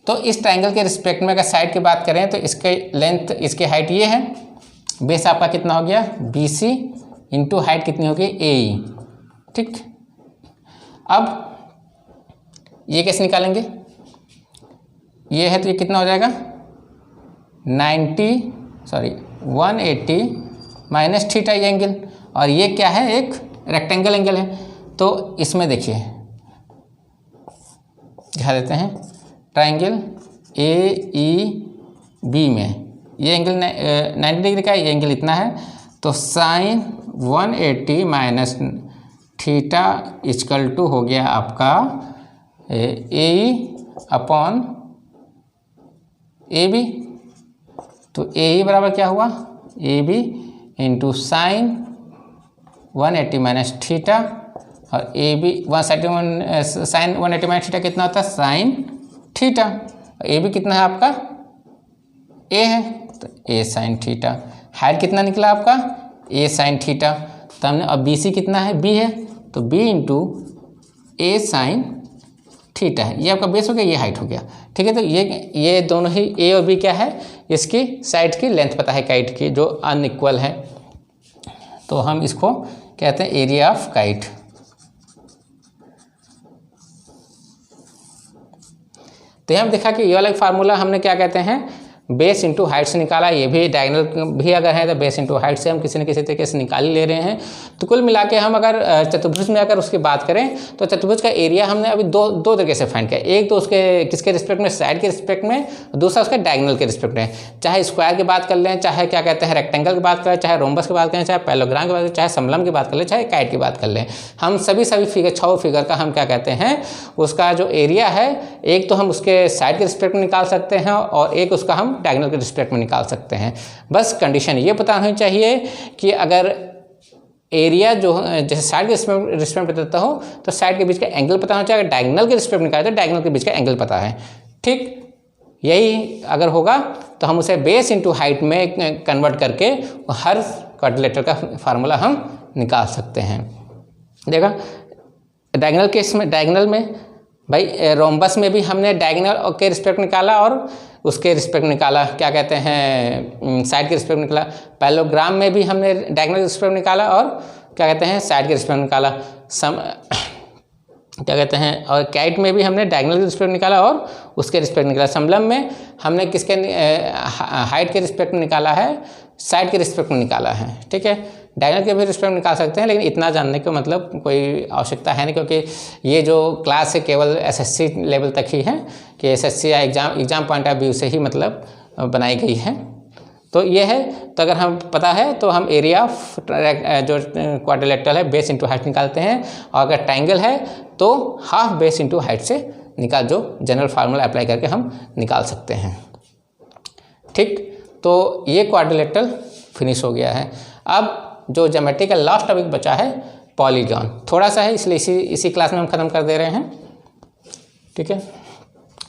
तो इस ट्रायंगल के रिस्पेक्ट में अगर साइड की बात करें तो इसके लेंथ, इसकी हाइट ये है, बेस आपका कितना हो गया बी सी इंटू हाइट कितनी होगी ए ई। ठीक, अब ये कैसे निकालेंगे, ये है तो ये कितना हो जाएगा 180 माइनस थीटा ये एंगल, और ये क्या है एक रेक्टेंगल एंगल है। तो इसमें देखिए दिखा देते हैं, ट्रायंगल ए ई बी में ये एंगल 90 डिग्री का, ये एंगल इतना है, तो sine 180 minus theta equal to हो गया आपका ए अपॉन ए बी। तो ए बराबर क्या हुआ A B into sine 180 minus theta, और A B sine 180 minus theta कितना होता है साइन थीटा, ए बी कितना है आपका ए है तो ए साइन थीटा। हाइट कितना निकला आपका ए साइन थीटा। तो हमने अब बी सी कितना है बी है, तो बी इंटू ए साइन थीटा है, ये आपका बेस हो गया, ये हाइट हो गया। ठीक है, तो ये दोनों ही ए और बी क्या है, इसकी साइड की लेंथ पता है काइट की जो अनइक्वल है, तो हम इसको कहते हैं एरिया ऑफ काइट। तो यहाँ देखा कि ये वाला फार्मूला हमने क्या कहते हैं बेस इंटू हाइट से निकाला, ये भी डायगोनल भी अगर है तो बेस इंटू हाइट से हम किसी न किसी तरीके से निकाल ही ले रहे हैं। तो कुल मिला के हम अगर चतुर्भुज में अगर उसकी बात करें तो चतुर्भुज का एरिया हमने अभी दो तरीके से फाइंड किया, एक तो उसके किसके रिस्पेक्ट में साइड के रिस्पेक्ट में, दूसरा उसके डायगोनल के रिस्पेक्ट में। चाहे स्क्वायर की बात कर लें, चाहे क्या कहते हैं रेक्टेंगल की बात करें, चाहे रोम्बस की बात करें, चाहे पैरेललोग्राम की बात करें, चाहे समलंब की बात कर लें, चाहे काइट की बात कर लें, हम सभी फिगर 6 फिगर का हम क्या कहते हैं उसका जो एरिया है एक तो हम उसके साइड के रिस्पेक्ट में निकाल सकते हैं और एक उसका हम डायगोनल के रिस्पेक्ट में निकाल सकते हैं। बस कंडीशन ये पता होनी चाहिए कि अगर एरिया जो जैसे साइड के रिस्पेक्ट में देता हो तो साइड के बीच का एंगल पता होना चाहिए, अगर डायगोनल के रिस्पेक्ट में निकाले तो डायगोनल के बीच का एंगल पता है। ठीक, यही अगर होगा तो हम उसे बेस इंटू हाइट में कन्वर्ट करके हर क्वाड्रिलेटरल का फार्मूला हम निकाल सकते हैं। देखा डायगोनल केस में, डायगोनल में भाई रोम्बस में भी हमने डायगोनल के रिस्पेक्ट निकाला और उसके रिस्पेक्ट निकाला, क्या कहते हैं साइड के रिस्पेक्ट निकाला। पैरेललोग्राम में भी हमने डायगोनल के रिस्पेक्ट निकाला और क्या कहते हैं साइड के रिस्पेक्ट निकाला। क्या कहते हैं और काइट में भी हमने डायगोनल के रिस्पेक्ट निकाला और उसके रिस्पेक्ट निकाला। समलंब में हमने किसके हाइट के रिस्पेक्ट में निकाला है, साइड के रिस्पेक्ट में निकाला है। ठीक है, डायगोनल के भी रिस्पेक्ट निकाल सकते हैं, लेकिन इतना जानने का मतलब कोई आवश्यकता है नहीं, क्योंकि ये जो क्लास है केवल एसएससी लेवल तक ही है कि एसएससी या एग्जाम पॉइंट ऑफ व्यू से ही मतलब बनाई गई है। तो ये है, तो अगर हम पता है तो हम एरिया ऑफ जो क्वाड्रिलेटरल है बेस इंटू हाइट निकालते हैं, और अगर ट्रायंगल है तो हाफ बेस इंटू हाइट से जो जनरल फार्मूला अप्लाई करके हम निकाल सकते हैं। ठीक, तो ये क्वाड्रिलेटरल फिनिश हो गया है। अब जो ज्योमेट्री का लास्ट टॉपिक बचा है पॉलीगॉन, थोड़ा सा है इसलिए इसी क्लास में हम ख़त्म कर दे रहे हैं। ठीक है,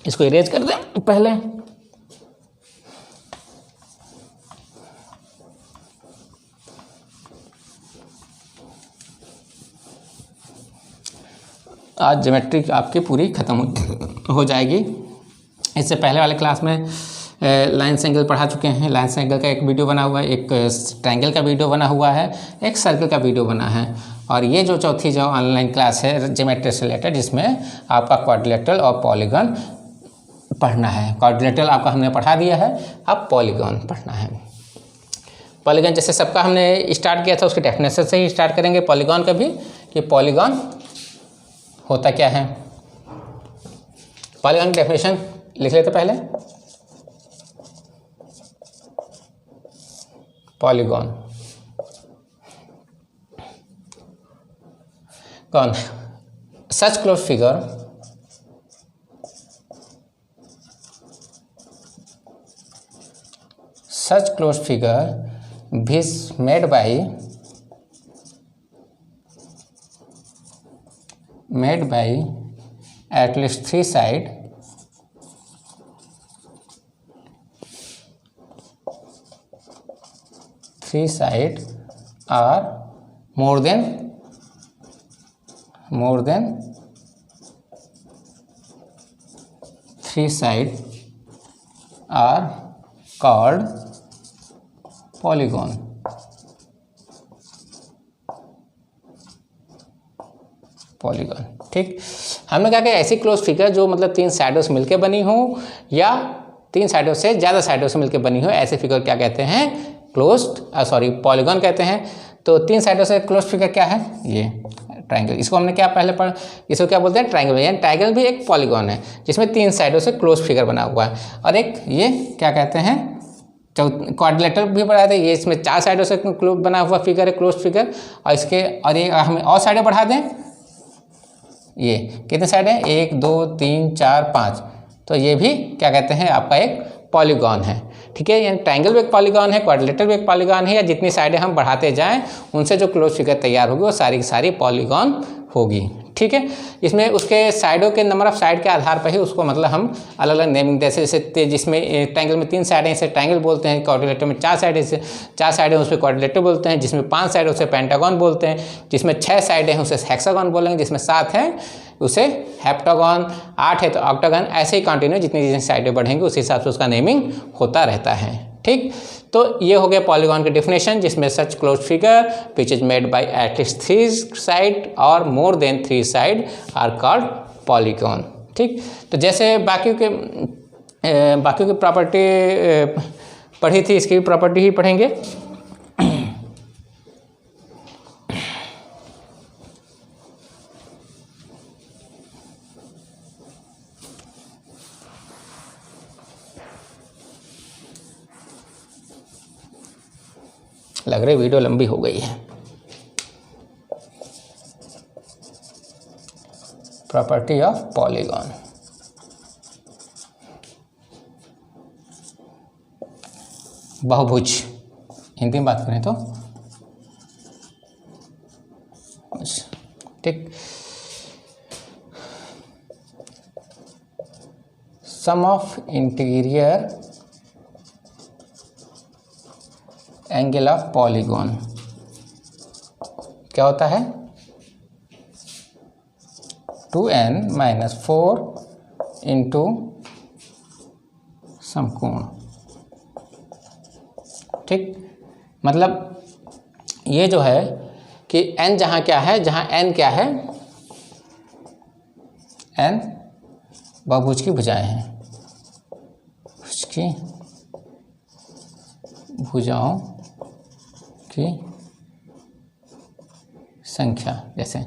इसको इरेज कर दें पहले। आज ज्योमेट्री आपकी पूरी ख़त्म हो जाएगी। इससे पहले वाले क्लास में लाइन्स एंगल पढ़ा चुके हैं। लाइन्स एंगल का एक वीडियो बना हुआ है, एक ट्रायंगल का वीडियो बना हुआ है, एक सर्कल का वीडियो बना है। और ये जो चौथी जो ऑनलाइन क्लास है ज्योमेट्री से रिलेटेड, जिसमें आपका क्वाड्रिलेटरल और पॉलीगॉन पढ़ना है। क्वाड्रिलेटरल आपका हमने पढ़ा दिया है, अब पॉलीगॉन पढ़ना है। पॉलीगॉन जैसे सबका हमने स्टार्ट किया था उसकी डेफिनेशन से ही स्टार्ट करेंगे पॉलीगॉन का भी, कि पॉलीगॉन होता क्या है। पॉलीगॉन की डेफिनेशन लिख लेते पहले। पॉलीगॉन कौन? Such close figure is made by at least three side are more than three side are called polygon। Polygon, ठीक। हमने कहा कि ऐसी क्लोज फिगर जो मतलब तीन साइडों से मिलकर बनी हो या तीन साइडों से ज़्यादा साइडों से मिलकर बनी हो, ऐसे फिगर क्या कहते हैं? पॉलीगॉन कहते हैं। तो तीन साइडों से क्लोज फिगर क्या है? ये ट्रायंगल। इसको हमने क्या पहले इसको क्या बोलते हैं? ट्रायंगल। यानी ट्रायंगल भी एक पॉलीगॉन है जिसमें तीन साइडों से क्लोज फिगर बना हुआ है। और एक ये क्या कहते हैं? क्वाड्रिलेटरल भी बढ़ा दें, ये इसमें चार साइडों से बना हुआ फिगर है, क्लोज फिगर। और इसके और ये हमें और साइडें बढ़ा दें, ये कितने साइड हैं? 1 2 3 4 5। तो ये भी क्या कहते हैं? आपका एक पॉलीगॉन है। ठीक है, यानी ट्रायंगल भी एक पॉलीगॉन है, क्वाड्रिलेटरल भी एक पॉलीगॉन है। या जितनी साइडें हम बढ़ाते जाएं उनसे जो क्लोज फिगर तैयार होगी वो सारी की सारी पॉलीगॉन होगी। ठीक है, इसमें उसके साइडों के नंबर ऑफ साइड के आधार पर ही उसको मतलब हम अलग अलग नेमिंग, जैसे जिसमें ट्रायंगल में 3 साइड हैं इसे ट्रायंगल बोलते हैं, क्वाड्रिलेटर में 4 साइड है 4 साइड हैं उस पर क्वाड्रिलेटर बोलते हैं, जिसमें 5 साइड है उसे पेंटागन बोलते हैं, जिसमें 6 साइड हैं उसे हेक्सागन बोलेंगे, जिसमें 7 हैं उसे हेप्टागन, 8 है तो ऑक्टागन। ऐसे ही कंटिन्यू जितनी जितनी साइडें बढ़ेंगी उस हिसाब से उसका नेमिंग होता रहता है। ठीक, तो ये हो गया पॉलीगॉन की डेफिनेशन, जिसमें such close figure which is made by at least 3 side और more than 3 side are called polygon. ठीक, तो जैसे बाकी की प्रॉपर्टी पढ़ी थी, इसकी भी प्रॉपर्टी ही पढ़ेंगे। लग रही वीडियो लंबी हो गई है। Property of polygon. बहुभुज हिंदी में बात करें तो ठीक, sum of interior angle of polygon क्या होता है? 2n-4 इंटू समकोण। ठीक, मतलब ये जो है कि n जहाँ क्या है, जहाँ n क्या है, n बहुभुज की भुजाएं हैं, उसकी भुजाओं की संख्या जैसे।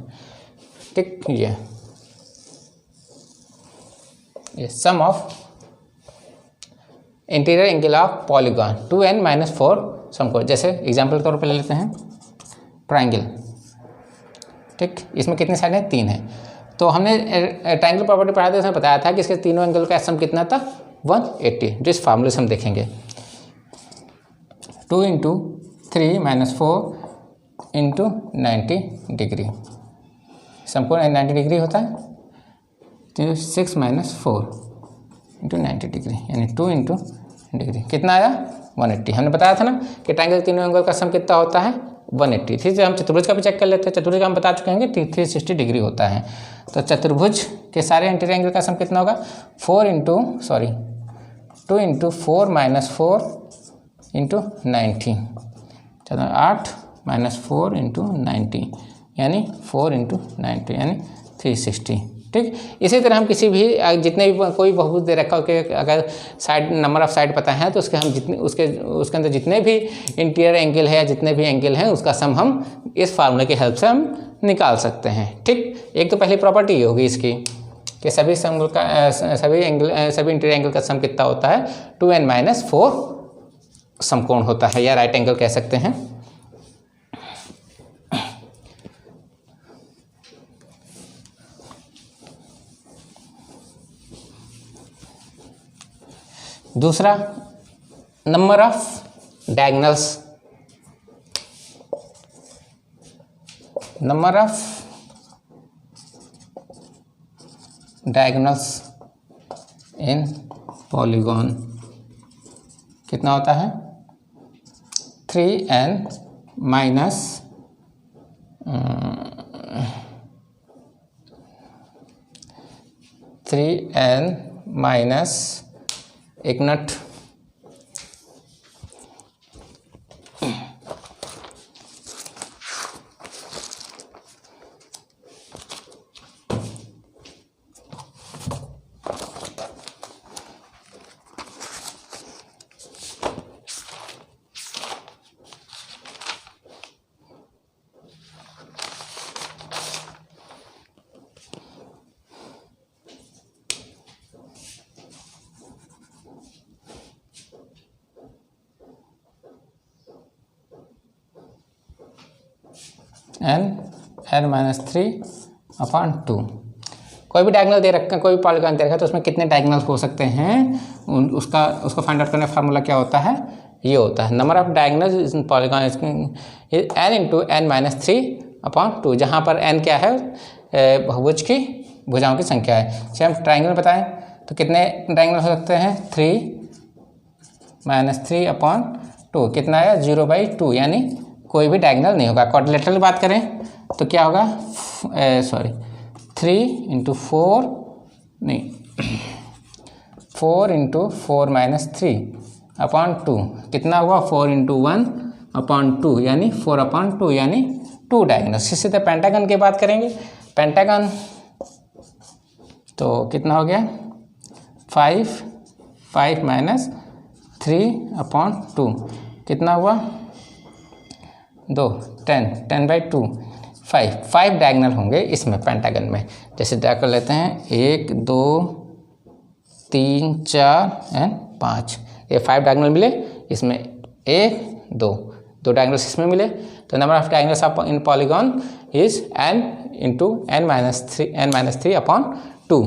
ठीक, ये sum of interior angle of polygon 2n-4 समकोण। जैसे एग्जांपल के तौर पर ले लेते हैं ट्रायंगल। ठीक, इसमें कितनी साइड है? 3 है। तो हमने ट्रायंगल प्रॉपर्टी पढ़ाते समय बताया था कि इसके तीनों एंगल का सम कितना था? 180। जो इस फार्मूले से हम देखेंगे 2 × 3 - 4 इंटू 90 डिग्री, समकोण 90 डिग्री होता है, तो 6 माइनस 4 इंटू 90 डिग्री यानी 2 इंटू डिग्री कितना आया 180। हमने बताया था ना कि ट्रायंगल के तीनों एंगल का सम कितना होता है 180। ठीक है, हम चतुर्भुज का भी चेक कर लेते हैं। चतुर्भुज का हम बता चुके हैं कि 360 डिग्री होता है। तो चतुर्भुज के सारे इंटीरियर एंगल का सम कितना होगा 2 इंटू 4 माइनस 4 इंटू 90, चलो 8 माइनस 4 इंटू 90 यानी 4 इंटू 90 यानी 360। ठीक, इसी तरह हम किसी भी जितने भी कोई बहुभुज दे रखा हो कि अगर साइड नंबर ऑफ साइड पता है तो उसके हम जितने उसके अंदर जितने भी इंटीरियर एंगल है या जितने भी एंगल हैं उसका सम हम इस फार्मूले की हेल्प से हम निकाल सकते हैं। ठीक, एक तो पहली प्रॉपर्टी ये होगी इसकी कि सभी इंटीरियर एंगल का सम कितना होता है 2n-4 समकोण होता है या राइट एंगल कह सकते हैं। दूसरा number of diagonals, number of diagonals in polygon कितना होता है 3n minus 3n minus 1 minute n minus 3/2। कोई भी डायगोनल दे रखा है, कोई भी पॉलीगॉन दे रखा है तो उसमें कितने डायगोनल्स हो सकते हैं उसको फाइंड आउट करने का फार्मूला क्या होता है, ये होता है number of diagonals in polygon n into n minus 3/2, जहाँ पर n क्या है बहुभुज की भुजाओं की संख्या है। जैसे हम ट्राइंगल बताएं तो कितने डायगोनल हो सकते हैं 3 माइनस 3/2 कितना आया 0/2 यानी कोई भी डायगोनल नहीं होगा। क्वाड्रिलेटरल बात करें तो क्या होगा 3 इंटू 4 नहीं 4 इंटू 4 माइनस 3/2 कितना हुआ 4 इंटू 1/2 यानी 4/2 यानी 2 डायगोनल्स। इसी तरह पेंटागन की बात करेंगे, पेंटागन तो कितना हो गया 5 माइनस 3/2 कितना हुआ 10/2 5 डायगोनल होंगे इसमें पेंटागन में। जैसे ड्रा कर लेते हैं 1 2 3 4 एंड 5, ये 5 डायगोनल मिले इसमें 1 2 डायगोनल्स इसमें मिले। तो number of diagonals of in polygon is n into n minus 3/2।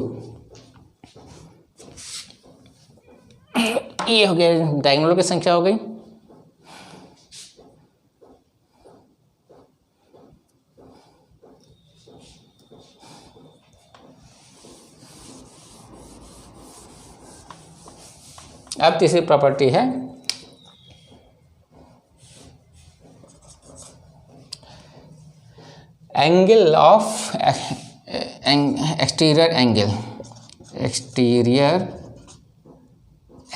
ये हो गया डायगोनलों की संख्या हो गई। अब तीसरी प्रॉपर्टी है angle of exterior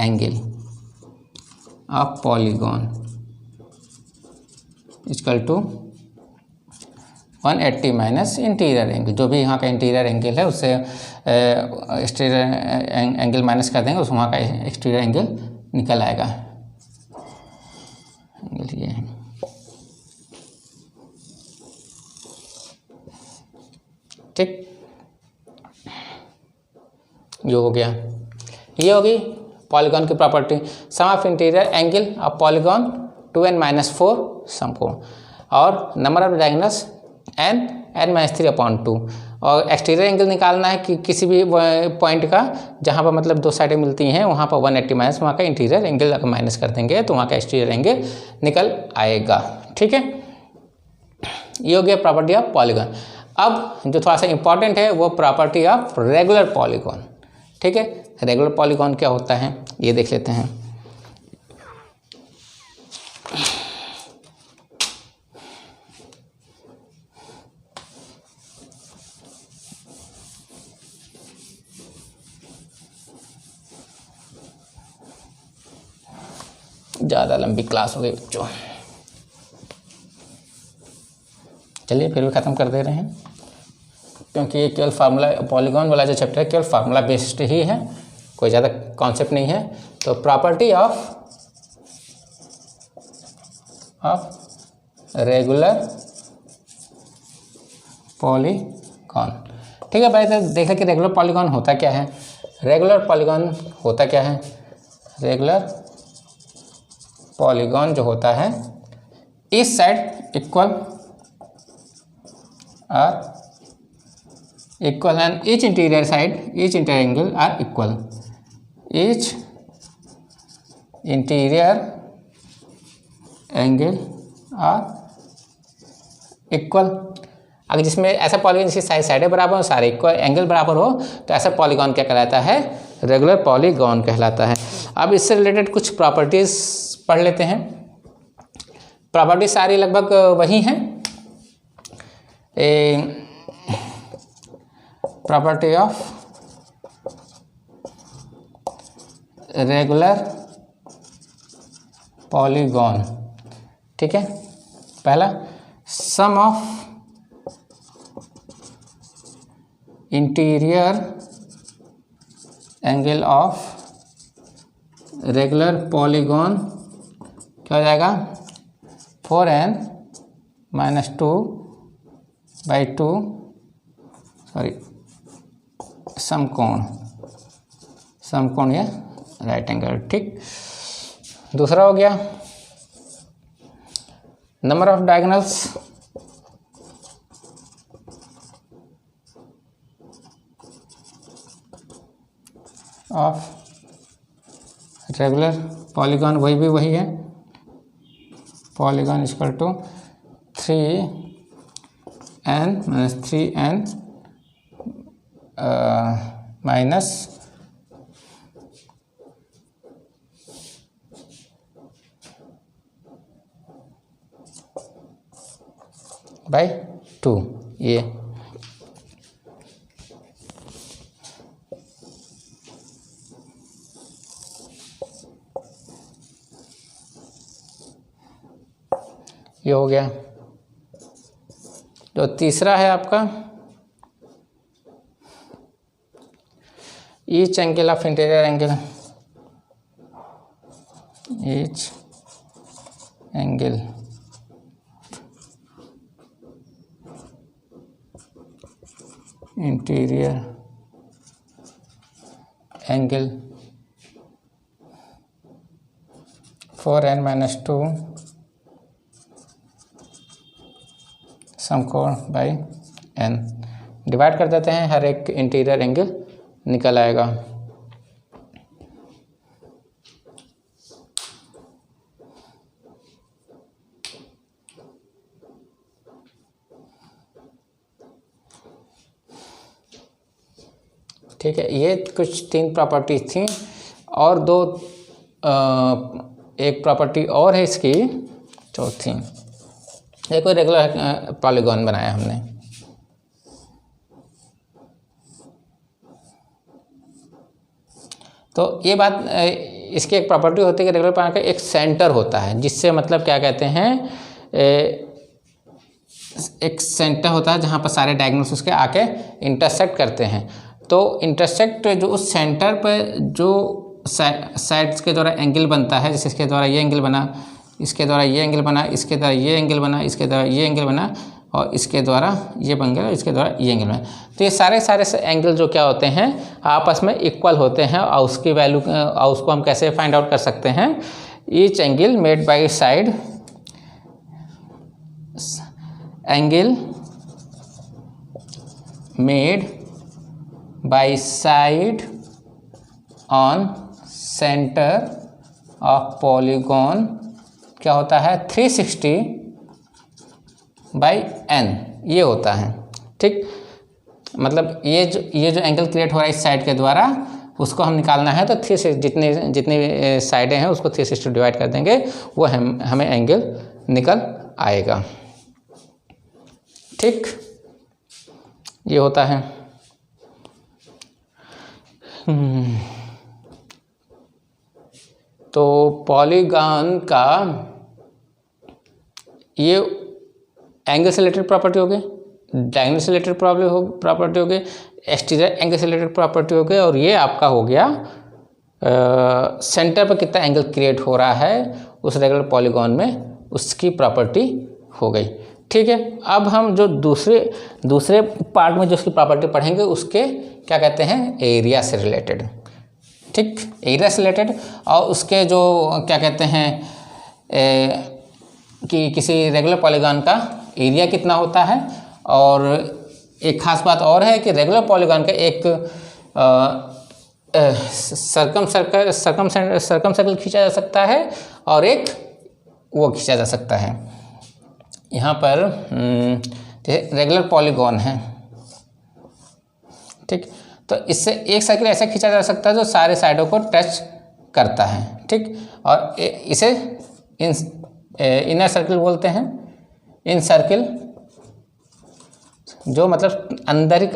angle of polygon equal to 180 minus interior angle. जो भी यहाँ का इंटीरियर एंगल है उससे एक्सटीरियर एंगल माइनस कर देंगे, उस वहाँ का एक्सटीरियर एंगल निकल आएगा। एंगल ये है, ठीक, ये हो गया। ये होगी पॉलीगॉन की property. Sum of interior angle of polygon 2n-4 समकोण और नंबर ऑफ डायगोनल्स n-3/2 और एक्सटीरियर एंगल निकालना है कि किसी भी पॉइंट का जहाँ पर मतलब दो साइडें मिलती हैं वहाँ पर 180 माइनस वहाँ का इंटीरियर एंगल अगर माइनस कर देंगे तो वहाँ का एक्सटीरियर एंगल निकल आएगा। ठीक है, ये हो गया प्रॉपर्टी ऑफ पॉलीगॉन। अब जो थोड़ा सा इंपॉर्टेंट है वो प्रॉपर्टी ऑफ रेगुलर पॉलीगॉन। ठीक है, रेगुलर पॉलीगॉन क्या होता है ये देख लेते हैं। ज़्यादा लंबी क्लास हो गई बच्चों, चलिए फिर भी ख़त्म कर दे रहे हैं, क्योंकि ये केवल फार्मूला पॉलीगॉन वाला जो चैप्टर है केवल फार्मूला बेस्ड ही है, कोई ज़्यादा कॉन्सेप्ट नहीं है। तो प्रॉपर्टी ऑफ रेगुलर पॉलीगॉन। ठीक है भाई, तो देखा कि रेगुलर पॉलीगॉन होता क्या है। रेगुलर पॉलीगॉन होता क्या है, रेगुलर पॉलीगॉन जो होता है इस side equal and each interior side, each interior angle are equal, each interior angle are equal। अगर जिसमें ऐसा पॉलीगॉन जिसकी साइडें बराबर हो, सारे इक्वल, एंगल बराबर हो, तो ऐसा पॉलीगॉन क्या कहलाता है, रेगुलर पॉलीगॉन कहलाता है। अब इससे रिलेटेड कुछ प्रॉपर्टीज पढ़ लेते हैं। प्रॉपर्टी सारी लगभग वही हैं। Property of regular polygon. ठीक है, पहला sum of interior angle of regular polygon क्या हो जाएगा, 4n - 2/2 समकोण या राइट एंगल। ठीक, दूसरा हो गया number of diagonals of regular polygon, वही है, polygon equal to 3n - 3n -2 ये। ये हो गया। जो तीसरा है आपका each angle of interior angle, each angle interior angle 4n - 2 समकोण बाई n। डिवाइड कर देते हैं, हर एक इंटीरियर एंगल निकल आएगा। ठीक है, ये कुछ 3 प्रॉपर्टीज थी, और एक प्रॉपर्टी और है इसकी चौथी। एक कोई रेगुलर पॉलीगॉन बनाया हमने। तो ये बात, इसकी एक प्रॉपर्टी होती है कि रेगुलर पॉलीगॉन का एक सेंटर होता है, जिससे मतलब क्या कहते हैं, एक सेंटर होता है जहाँ पर सारे डायगोनल्स उसके आके इंटरसेक्ट करते हैं। तो इंटरसेक्ट जो उस सेंटर पर जो साइड्स के द्वारा एंगल बनता है, जैसे इसके द्वारा ये एंगल बना, इसके द्वारा ये एंगल बना, इसके द्वारा ये एंगल बना, इसके द्वारा ये एंगल बना, और इसके द्वारा ये बन गया, इसके द्वारा ये एंगल बना। तो ये सारे एंगल जो क्या होते हैं, आपस में इक्वल होते हैं, और उसकी वैल्यू, और उसको हम कैसे फाइंड आउट कर सकते हैं। Each angle made by side, angle made by side on centre of polygon क्या होता है, 360 बाई एन ये होता है। ठीक, मतलब ये जो एंगल क्रिएट हो रहा है इस साइड के द्वारा, उसको हम निकालना है तो 360 जितने साइडें हैं उसको 360 डिवाइड कर देंगे, वो हमें एंगल निकल आएगा। ठीक, ये होता है। तो पॉलीगॉन का ये एंगल से रिलेटेड प्रॉपर्टी हो गई, डायगोनल से रिलेटेड प्रॉपर्टी हो गई, एक्सटीरियर एंगल से रिलेटेड प्रॉपर्टी हो गई, और ये आपका हो गया सेंटर पर कितना एंगल क्रिएट हो रहा है उस रेगुलर पॉलीगॉन में, उसकी प्रॉपर्टी हो गई। ठीक है, अब हम जो दूसरे पार्ट में जो उसकी प्रॉपर्टी पढ़ेंगे उसके क्या कहते हैं, एरिया से रिलेटेड। ठीक, एरिया से रिलेटेड, और उसके जो क्या कहते हैं कि किसी रेगुलर पॉलीगॉन का एरिया कितना होता है, और एक खास बात और है कि रेगुलर पॉलीगॉन का एक सर्कम सर्कल खींचा जा सकता है और एक वो खींचा जा सकता है। यहाँ पर रेगुलर पॉलीगॉन है। ठीक, तो इससे एक सर्कल ऐसा खींचा जा सकता है जो सारे साइडों को टच करता है। ठीक, और इसे इनर सर्कल बोलते हैं। इन सर्कल जो मतलब अंदर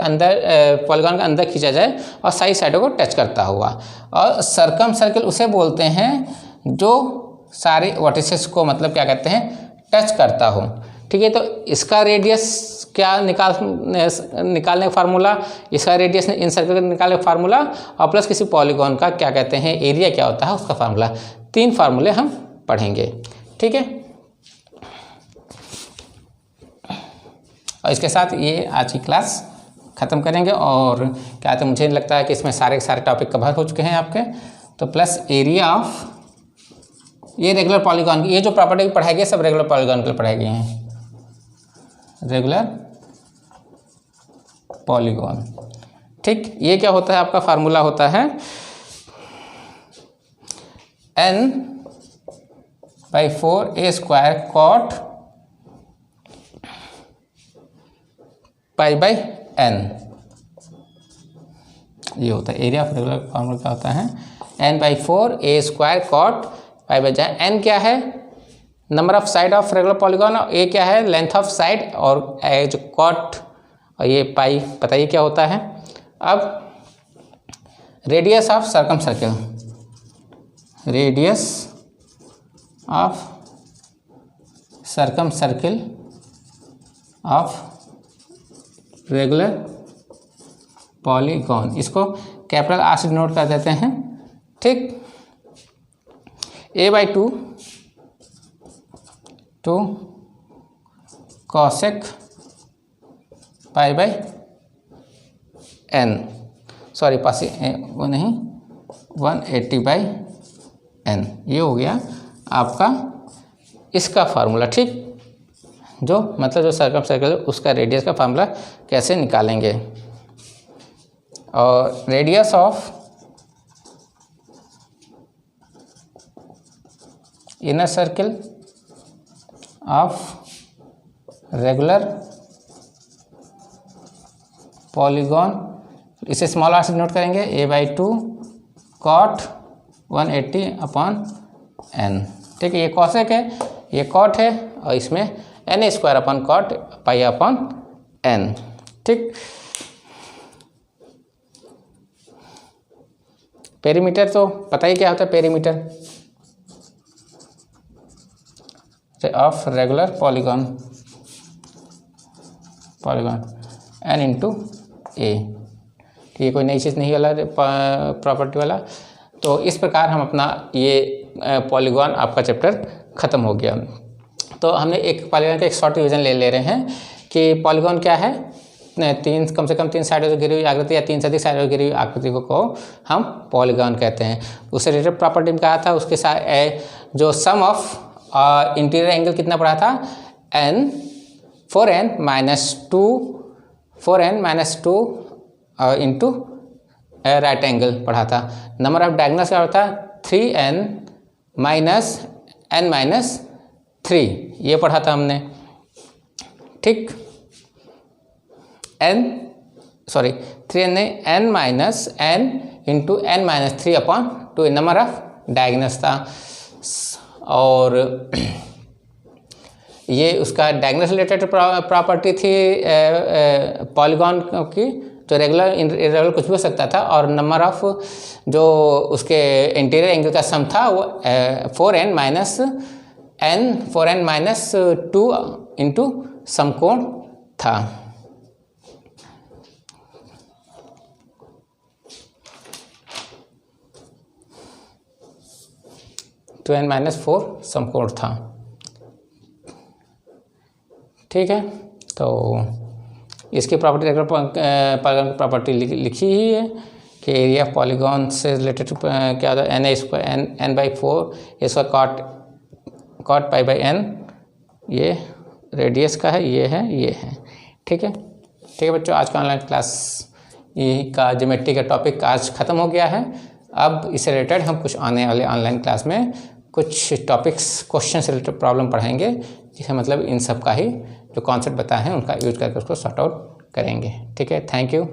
पॉलीगॉन का अंदर खींचा जाए और सारी साइडों को टच करता हुआ, और सर्कम सर्कल उसे बोलते हैं जो सारे वर्टिसेस को मतलब क्या कहते हैं, टच करता हो। ठीक है, तो इसका रेडियस क्या निकालने का फार्मूला, इसका रेडियस इन सर्कल का निकालने का फार्मूला, और प्लस किसी पॉलीगॉन का क्या कहते हैं एरिया क्या होता है उसका फार्मूला, 3 फार्मूले हम पढ़ेंगे। ठीक है, और इसके साथ ये आज की क्लास ख़त्म करेंगे। और क्या तो मुझे लगता है कि इसमें सारे टॉपिक कवर हो चुके हैं आपके। तो प्लस एरिया ऑफ ये रेगुलर पॉलीगॉन की ये जो प्रॉपर्टी पढ़ाई गई सब रेगुलर पॉलीगॉन के लिए पढ़ाई गई हैं। Regular polygon. ठीक, ये क्या होता है आपका फार्मूला होता है n/4a² cot π/n। ये होता है एरिया ऑफ रेगुलर फार्मूला क्या होता है, n/4a² cot π/n। n क्या है, number of side of regular polygon, और a क्या है, लेंथ ऑफ साइड, और जो कॉट और ये पाई पता ही क्या होता है। अब radius of circum circle, radius of circum circle of regular polygon, इसको कैपिटल आर से डिनोट कर देते हैं। ठीक, a/2 to cosec π/n, sorry पास वो नहीं 180/n, ये हो गया आपका इसका फार्मूला। ठीक, जो मतलब जो सर्कम सर्कल उसका रेडियस का फार्मूला कैसे निकालेंगे। और radius of inner circle of regular polygon, इसे स्मॉल आर से नोट करेंगे, a/2 cot 180/n। ठीक है, ये कॉसेक है, ये कॉट है, और इसमें n² cot π/n। ठीक, पेरीमीटर तो पता ही क्या होता है, perimeter of regular polygon n/a। ये कोई नई चीज़ नहीं वाला प्रॉपर्टी वाला। तो इस प्रकार हम अपना ये पॉलीगॉन आपका चैप्टर ख़त्म हो गया। तो हमने एक पॉलीगॉन का एक शॉर्ट रिवीजन ले रहे हैं कि पॉलीगॉन क्या है, कम से कम 3 साइडों से घिरी हुई आकृति या 3 से अधिक साइडों से घिरी हुई आकृति को हम पॉलीगॉन कहते हैं। उससे रिलेटेड प्रॉपर्टी में कहा था, उसके साथ जो सम ऑफ इंटीरियर एंगल कितना पड़ा था, 4n-2 इंटू राइट एंगल पढ़ा था। नंबर ऑफ डायगोनल्स क्या होता है, 3n-n-3, ये पढ़ा था हमने। ठीक, थ्री नहीं, n minus n into n minus 3/2 number of diagonals था। और ये उसका डायगोनल रिलेटेड प्रॉपर्टी थी पॉलीगॉन की, तो रेगुलर इरेगुलर कुछ भी हो सकता था। और नंबर ऑफ जो उसके इंटीरियर एंगल का सम था वो 4n माइनस 2 इंटू समकोण था। तो n माइनस 4 समकोण था। ठीक है, तो इसकी प्रॉपर्टी पॉलीगॉन की प्रॉपर्टी लिखी ही है कि एरिया ऑफ पॉलीगॉन से रिलेटेड क्या होता है, n/4 इसका कॉट पाई बाई n, ये रेडियस का है, ये है। ठीक है बच्चों, आज का ऑनलाइन क्लास ये का ज्योमेट्री का टॉपिक आज ख़त्म हो गया है। अब इससे रिलेटेड हम कुछ आने वाले ऑनलाइन क्लास में कुछ टॉपिक्स क्वेश्चन से रिलेटेड प्रॉब्लम पढ़ाएंगे, जिसका मतलब इन सब का ही जो कॉन्सेप्ट बताए हैं उनका यूज करके उसको सॉर्ट आउट करेंगे। ठीक है, थैंक यू।